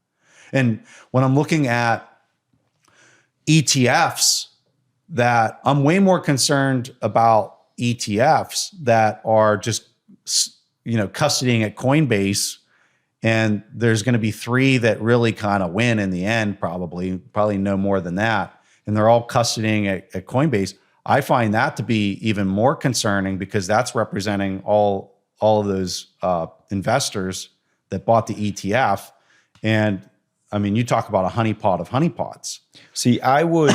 And when I'm looking at ETFs, that I'm way more concerned about ETFs that are just, custodying at Coinbase. And there's going to be 3 that really kind of win in the end, probably no more than that. And they're all custodying at Coinbase. I find that to be even more concerning, because that's representing all of those investors that bought the ETF. And you talk about a honeypot of honeypots. See, I would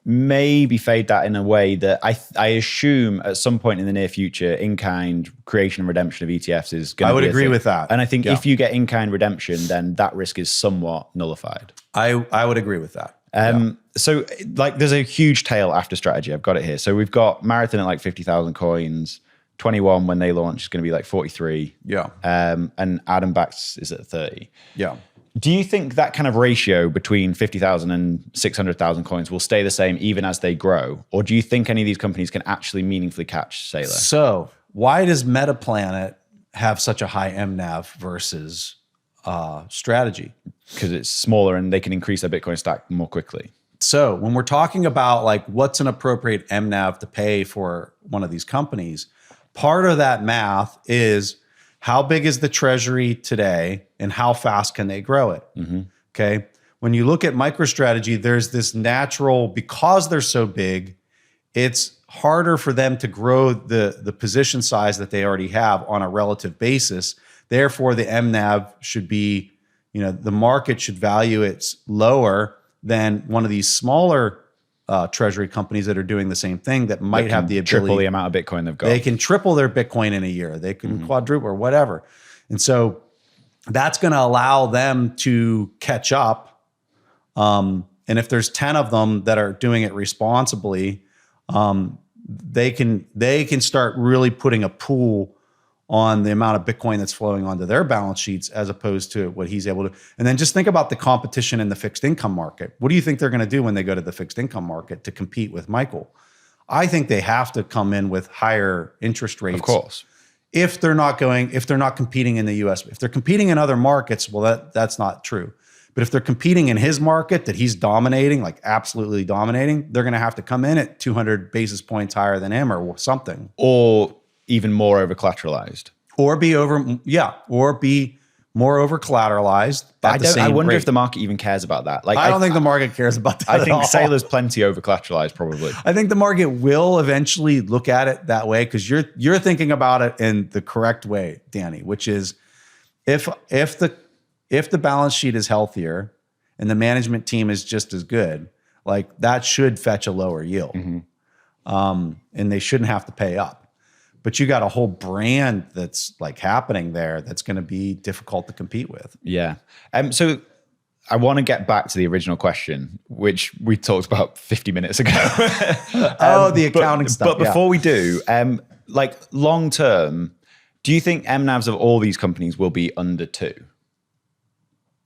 maybe fade that in a way that I assume at some point in the near future, in-kind creation and redemption of ETFs is going to be I would agree with that. And I think if you get in-kind redemption, then that risk is somewhat nullified. I would agree with that. So like, there's a huge tail after strategy. I've got it here. So we've got Marathon at like 50,000 coins. 21 when they launch is going to be like 43. Yeah. And Adam Backs is at 30. Yeah. Do you think that kind of ratio between 50,000 and 600,000 coins will stay the same even as they grow? Or do you think any of these companies can actually meaningfully catch Saylor? So why does Metaplanet have such a high MNAV versus strategy? Because it's smaller and they can increase their Bitcoin stack more quickly. So when we're talking about like what's an appropriate MNAV to pay for one of these companies, part of that math is how big is the treasury today and how fast can they grow it? Okay. When you look at MicroStrategy, there's this natural, because they're so big, it's harder for them to grow the position size that they already have on a relative basis. Therefore, the MNAV should be, the market should value it lower than one of these smaller treasury companies that are doing the same thing that might have the ability. Triple the amount of Bitcoin they've got. They can triple their Bitcoin in a year. They can quadruple or whatever. And so that's going to allow them to catch up. And if there's 10 of them that are doing it responsibly, they can start really putting a pull on the amount of Bitcoin that's flowing onto their balance sheets as opposed to what he's able to. And then just think about the competition in the fixed income market. What do you think they're going to do when they go to the fixed income market to compete with Michael? I think they have to come in with higher interest rates. Of course. If they're not competing in the US. If they're competing in other markets, well, that's not true. But if they're competing in his market that he's dominating, like absolutely dominating, they're going to have to come in at 200 basis points higher than him or something. Or even more over collateralized. Or be more over collateralized. I wonder if the market even cares about that. Like, I don't think the market cares about that. I think Saylor's plenty over collateralized, probably. I think the market will eventually look at it that way because you're thinking about it in the correct way, Danny, which is if the balance sheet is healthier and the management team is just as good, like that should fetch a lower yield, and they shouldn't have to pay up. But you got a whole brand that's like happening there that's going to be difficult to compete with. Yeah. So I want to get back to the original question, which we talked about 50 minutes ago. The accounting stuff. But before we do, like long term, do you think MNAVs of all these companies will be under 2?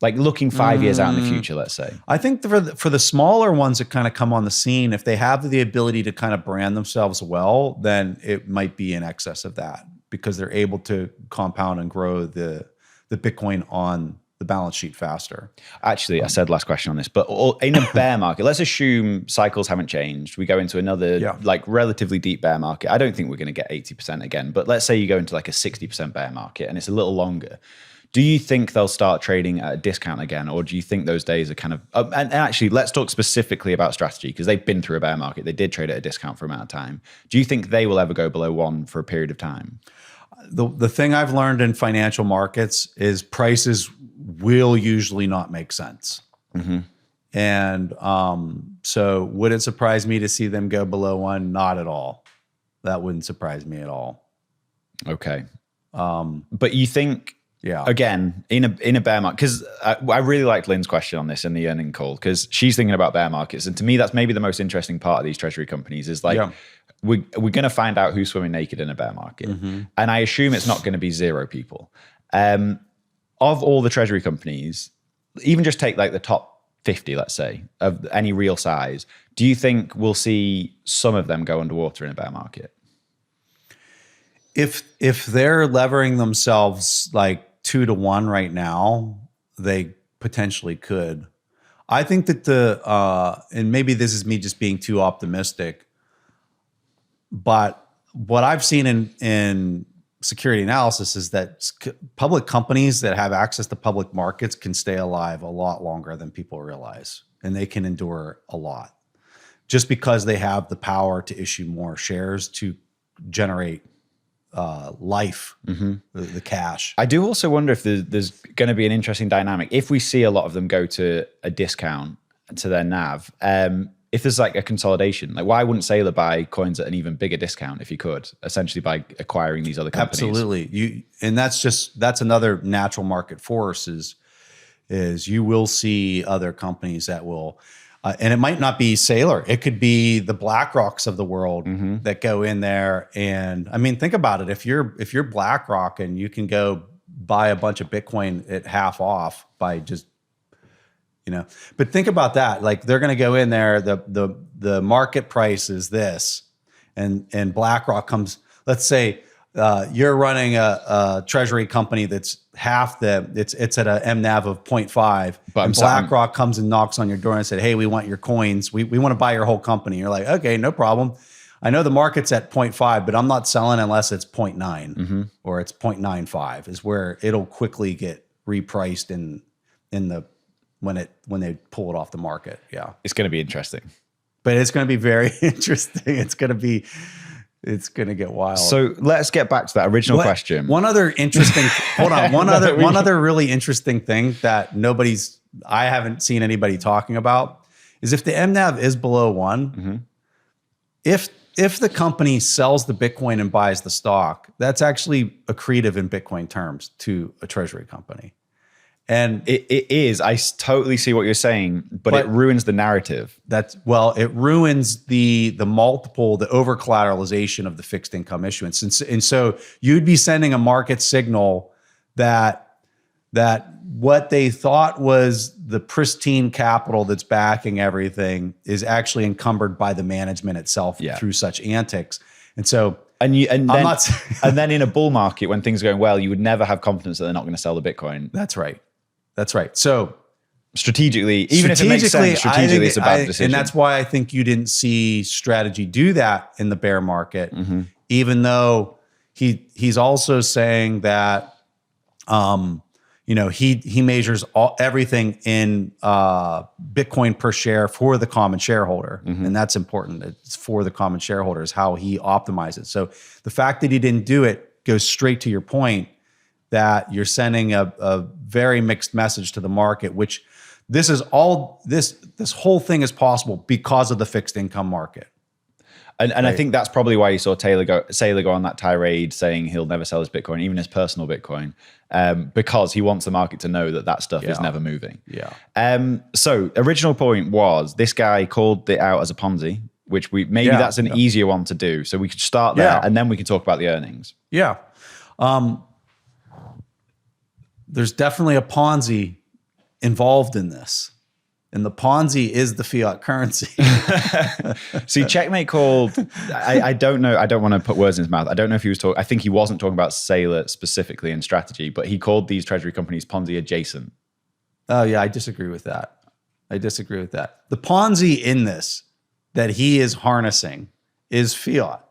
Like looking 5 years out in the future, let's say. I think for the smaller ones that kind of come on the scene, if they have the ability to kind of brand themselves well, then it might be in excess of that because they're able to compound and grow the Bitcoin on the balance sheet faster. Actually, I said last question on this, but in a bear market, let's assume cycles haven't changed. We go into another like relatively deep bear market. I don't think we're going to get 80% again, but let's say you go into like a 60% bear market and it's a little longer. Do you think they'll start trading at a discount again? Or do you think those days are kind of, and actually let's talk specifically about strategy because they've been through a bear market. They did trade at a discount for an amount of time. Do you think they will ever go below 1 for a period of time? The thing I've learned in financial markets is prices will usually not make sense. And so would it surprise me to see them go below 1? Not at all. That wouldn't surprise me at all. Okay. But you think, again, in a bear market, because I really liked Lynn's question on this in the earning call, because she's thinking about bear markets. And to me, that's maybe the most interesting part of these treasury companies is like, we're going to find out who's swimming naked in a bear market. And I assume it's not going to be 0 people. Of all the treasury companies, even just take like the top 50, let's say, of any real size, do you think we'll see some of them go underwater in a bear market? If they're levering themselves like 2 to 1 right now, they potentially could. I think that and maybe this is me just being too optimistic, but what I've seen in security analysis is that public companies that have access to public markets can stay alive a lot longer than people realize, and they can endure a lot just because they have the power to issue more shares to generate life, the cash. I do also wonder if there's going to be an interesting dynamic. If we see a lot of them go to a discount to their NAV, if there's like a consolidation, like why wouldn't Saylor buy coins at an even bigger discount if he could, essentially by acquiring these other companies? Absolutely. And that's another natural market force is you will see other companies that will, and it might not be Saylor. It could be the BlackRocks of the world that go in there. And I mean, think about it. If you're BlackRock and you can go buy a bunch of Bitcoin at half off by just, but think about that. Like they're going to go in there. The market price is this, and BlackRock comes. Let's say you're running a treasury company that's half it's at a MNAV of 0.5, and BlackRock comes and knocks on your door and said, "Hey, we want your coins. We want to buy your whole company." You're like, "Okay, no problem. I know the market's at 0.5, but I'm not selling unless it's 0.9 or it's 0.95 is where it'll quickly get repriced in the when they pull it off the market." Yeah, it's going to be interesting, but it's going to be very interesting. It's going to get wild. So let's get back to that original question. One other interesting, hold on. One other really interesting thing that I haven't seen anybody talking about is if the MNAV is below 1, if the company sells the Bitcoin and buys the stock, that's actually accretive in Bitcoin terms to a treasury company. And it is. I totally see what you're saying, but it ruins the narrative. It ruins the multiple, the over collateralization of the fixed income issuance. And so you'd be sending a market signal that what they thought was the pristine capital that's backing everything is actually encumbered by the management itself through such antics. And so and then in a bull market when things are going well, you would never have confidence that they're not going to sell the Bitcoin. That's right. So strategically, even if it makes sense, strategically it's a bad decision. And that's why I think you didn't see strategy do that in the bear market, even though he's also saying that he measures everything in Bitcoin per share for the common shareholder. And that's important. It's for the common shareholder is how he optimizes. So the fact that he didn't do it goes straight to your point that you're sending a very mixed message to the market, which this whole thing is possible because of the fixed income market. And right. I think that's probably why you saw Saylor go on that tirade saying he'll never sell his Bitcoin, even his personal Bitcoin, because he wants the market to know that stuff is never moving. Yeah. So original point was this guy called it out as a Ponzi, which that's an easier one to do. So we could start there and then we can talk about the earnings. Yeah. There's definitely a Ponzi involved in this. And the Ponzi is the fiat currency. See, Checkmate called, I don't know, I don't want to put words in his mouth. I don't know if he was talking, I think he wasn't talking about Saylor specifically in strategy, but he called these treasury companies Ponzi adjacent. Oh yeah, I disagree with that. The Ponzi in this that he is harnessing is fiat.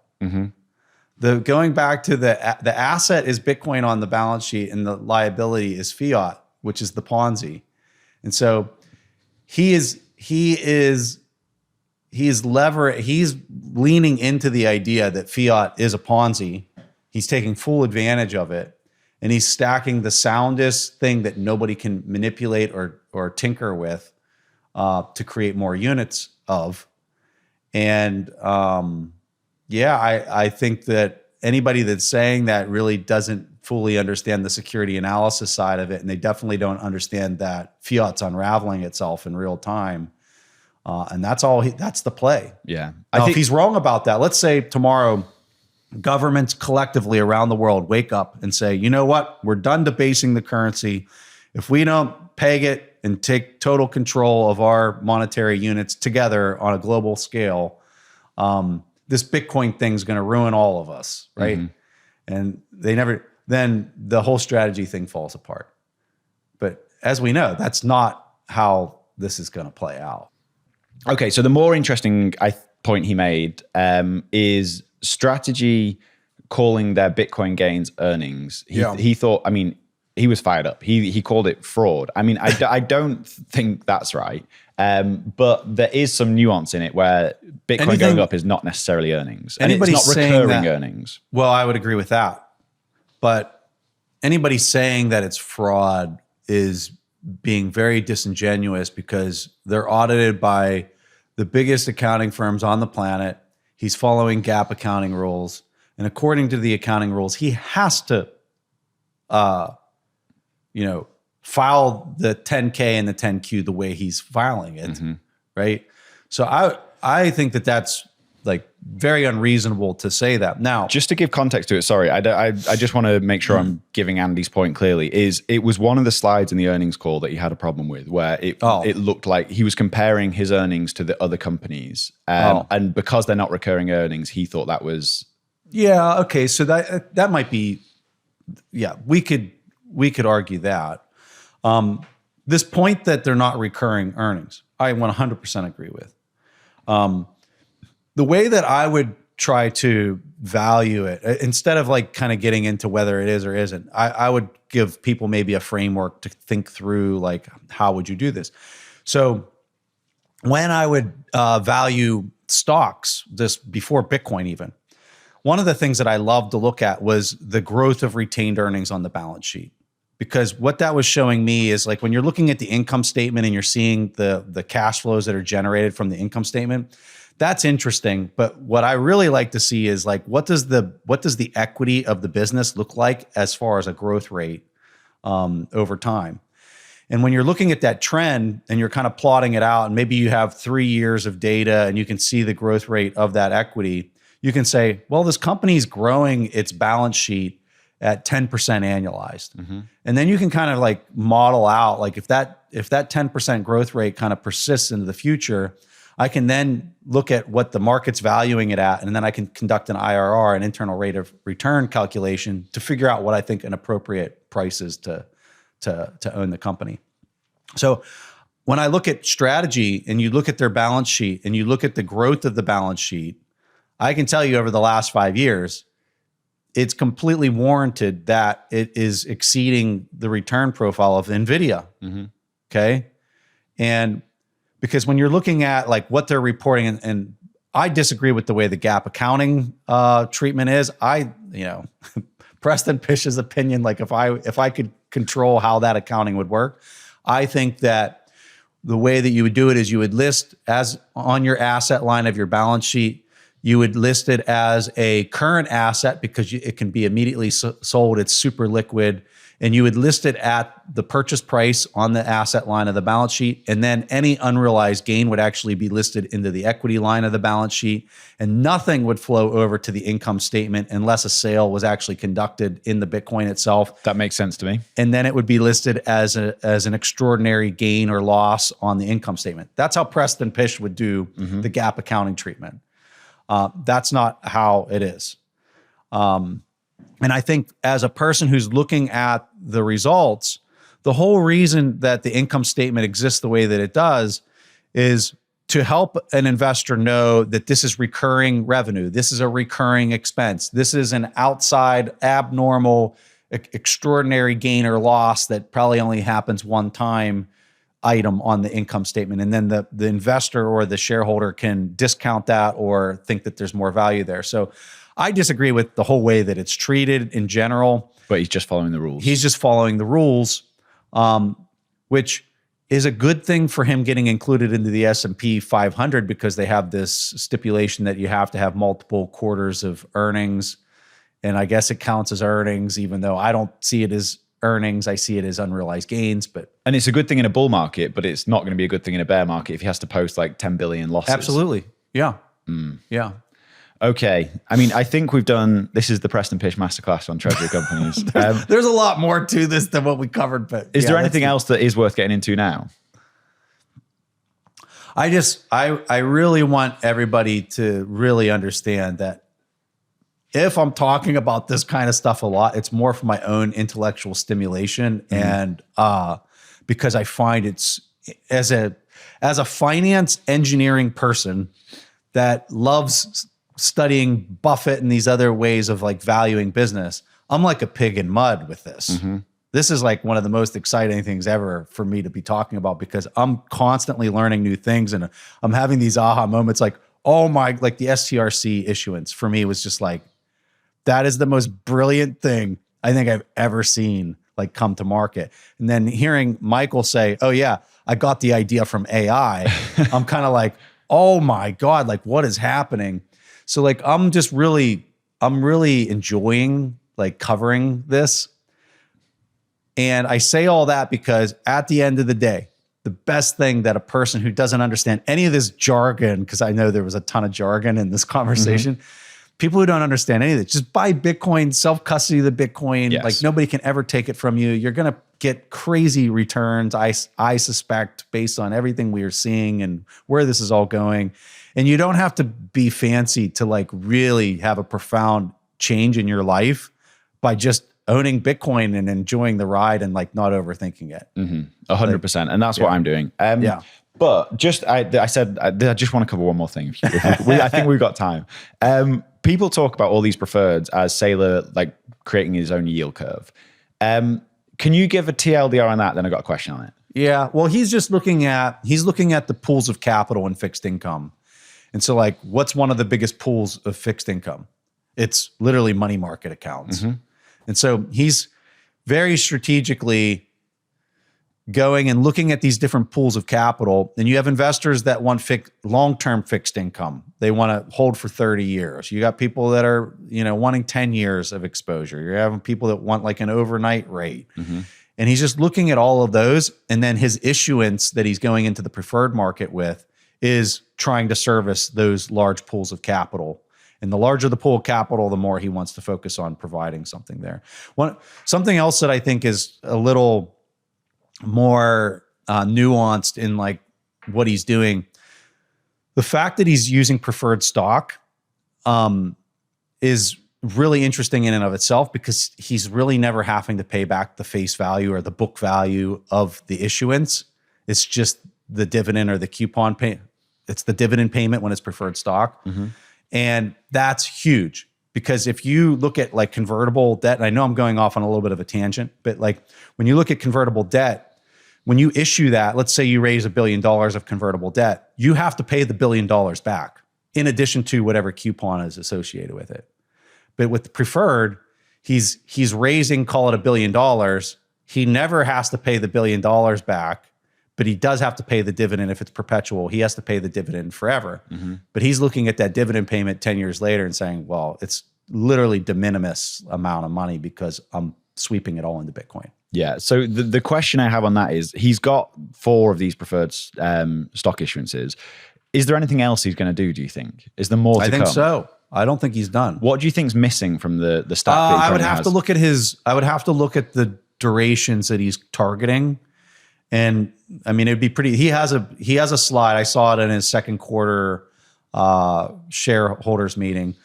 Going back to the asset is Bitcoin on the balance sheet and the liability is fiat, which is the Ponzi. And so he's leaning into the idea that fiat is a Ponzi. He's taking full advantage of it. And he's stacking the soundest thing that nobody can manipulate or tinker with to create more units of. And I think that anybody that's saying that really doesn't fully understand the security analysis side of it, and they definitely don't understand that fiat's unraveling itself in real time. And that's the play. Yeah. Now, if he's wrong about that, let's say tomorrow governments collectively around the world wake up and say, you know what, we're done debasing the currency. If we don't peg it and take total control of our monetary units together on a global scale, this Bitcoin thing's going to ruin all of us, right? And then the whole strategy thing falls apart. But as we know, that's not how this is going to play out. Okay, so the more interesting point he made is strategy calling their Bitcoin gains earnings. He thought, he was fired up. He called it fraud. I don't think that's right. But there is some nuance in it where Bitcoin going up is not necessarily earnings. And it's not recurring earnings. Well, I would agree with that. But anybody saying that it's fraud is being very disingenuous because they're audited by the biggest accounting firms on the planet. He's following GAAP accounting rules. And according to the accounting rules, he has to file the 10K and the 10Q the way he's filing it, right? So I think that that's like very unreasonable to say that. Now, just to give context to it, sorry, I just want to make sure I'm giving Andy's point clearly, it was one of the slides in the earnings call that he had a problem with where it looked like he was comparing his earnings to the other companies. And because they're not recurring earnings, he thought that was... Yeah, okay, so that might be... Yeah, we could argue that. This point that they're not recurring earnings, I 100% agree with. The way that I would try to value it, instead of like kind of getting into whether it is or isn't, I would give people maybe a framework to think through, like, how would you do this? So when I would value stocks, this before Bitcoin even, one of the things that I loved to look at was the growth of retained earnings on the balance sheet. Because what that was showing me is, like, when you're looking at the income statement and you're seeing the cash flows that are generated from the income statement, that's interesting. But what I really like to see is, like, what does the equity of the business look like as far as a growth rate over time? And when you're looking at that trend and you're kind of plotting it out, and maybe you have 3 years of data and you can see the growth rate of that equity, you can say, well, this company's growing its balance sheet at 10% annualized. And then you can kind of like model out, like if that 10% growth rate kind of persists into the future, I can then look at what the market's valuing it at, and then I can conduct an IRR, an internal rate of return calculation, to figure out what I think an appropriate price is to own the company. So when I look at strategy and you look at their balance sheet and you look at the growth of the balance sheet, I can tell you over the last 5 years, it's completely warranted that it is exceeding the return profile of NVIDIA. Okay. And because when you're looking at like what they're reporting, and I disagree with the way the GAAP accounting treatment is. Preston Pysh's opinion, like if I could control how that accounting would work, I think that the way that you would do it is you would list as on your asset line of your balance sheet, you would list it as a current asset because it can be immediately sold. It's super liquid. And you would list it at the purchase price on the asset line of the balance sheet. And then any unrealized gain would actually be listed into the equity line of the balance sheet. And nothing would flow over to the income statement unless a sale was actually conducted in the Bitcoin itself. That makes sense to me. And then it would be listed as an extraordinary gain or loss on the income statement. That's how Preston Pysh would do the GAAP accounting treatment. That's not how it is. And I think as a person who's looking at the results, the whole reason that the income statement exists the way that it does is to help an investor know that this is recurring revenue. This is a recurring expense. This is an outside, abnormal, extraordinary gain or loss that probably only happens one time item on the income statement. And then the investor or the shareholder can discount that or think that there's more value there. So I disagree with the whole way that it's treated in general. But he's just following the rules. He's just following the rules, which is a good thing for him getting included into the S&P 500 because they have this stipulation that you have to have multiple quarters of earnings. And I guess it counts as earnings, even though I don't see it as earnings. I see it as unrealized gains. And it's a good thing in a bull market, but it's not going to be a good thing in a bear market if he has to post like 10 billion losses. Absolutely. Yeah. Yeah. Okay. I mean, I think this is the Preston Pysh masterclass on treasury companies. There's a lot more to this than what we covered, but is there anything else that is worth getting into now? I really want everybody to really understand that if I'm talking about this kind of stuff a lot, it's more for my own intellectual stimulation. And because I find it's as a finance engineering person that loves studying Buffett and these other ways of like valuing business, I'm like a pig in mud with this. This is like one of the most exciting things ever for me to be talking about because I'm constantly learning new things and I'm having these aha moments like, oh my, like the STRC issuance for me was just like, that is the most brilliant thing I think I've ever seen like come to market. And then hearing Michael say, oh yeah, I got the idea from AI. I'm kind of like, oh my God, like what is happening? So like, I'm really enjoying like covering this. And I say all that because at the end of the day, the best thing that a person who doesn't understand any of this jargon, because I know there was a ton of jargon in this conversation, people who don't understand any of it, just buy Bitcoin, self-custody of the Bitcoin. Yes. Like nobody can ever take it from you. You're going to get crazy returns, I suspect, based on everything we are seeing and where this is all going. And you don't have to be fancy to like really have a profound change in your life by just owning Bitcoin and enjoying the ride and like not overthinking it. 100%. And that's what I'm doing. But just, I said, I just want to cover one more thing. I think we've got time. People talk about all these preferreds as Saylor like creating his own yield curve. Can you give a TLDR on that? Then I got a question on it. Yeah. Well, he's looking at the pools of capital and fixed income. And so like, what's one of the biggest pools of fixed income? It's literally money market accounts. And so he's very strategically going and looking at these different pools of capital. And you have investors that want long-term fixed income. They want to hold for 30 years. You got people that are, wanting 10 years of exposure. You're having people that want like an overnight rate. And he's just looking at all of those. And then his issuance that he's going into the preferred market with is trying to service those large pools of capital. And the larger the pool of capital, the more he wants to focus on providing something there. Something else that I think is a little more nuanced in like what he's doing, the fact that he's using preferred stock is really interesting in and of itself, because he's really never having to pay back the face value or the book value of the issuance. It's just the dividend or the coupon pay. It's the dividend payment when it's preferred stock. Mm-hmm. And that's huge, because if you look at like convertible debt, and I know I'm going off on a little bit of a tangent, but like when you look at convertible debt, when you issue that, let's say you raise $1 billion of convertible debt, you have to pay the $1 billion back in addition to whatever coupon is associated with it. But with the preferred, he's raising, call it $1 billion. He never has to pay the $1 billion back, but he does have to pay the dividend. If it's perpetual, he has to pay the dividend forever. Mm-hmm. But he's looking at that dividend payment 10 years later and saying, well, it's literally de minimis amount of money because I'm sweeping it all into Bitcoin. Yeah. So the question I have on that is, he's got 4 of these preferred stock issuances. Is there anything else he's going to do, do you think? Is there more to come? I think so. I don't think he's done. What do you think's missing from the stack that he I would have has? to look at I would have to look at the durations that he's targeting. And I mean, it'd be pretty, he has a slide. I saw it in his second quarter shareholders meeting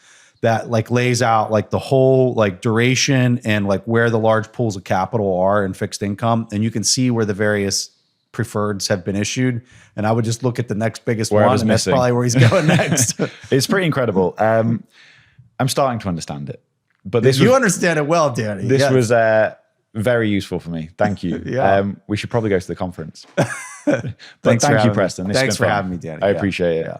that like lays out like the whole like duration and like where the large pools of capital are in fixed income. And you can see where the various preferreds have been issued. And I would just look at the next biggest one, and that's probably where he's going next. It's pretty incredible. I'm starting to understand it. But you understand it well, Danny. This was very useful for me. Thank you. We should probably go to the conference. But thank you, Preston. Thanks for having me, Danny. I appreciate it. Yeah.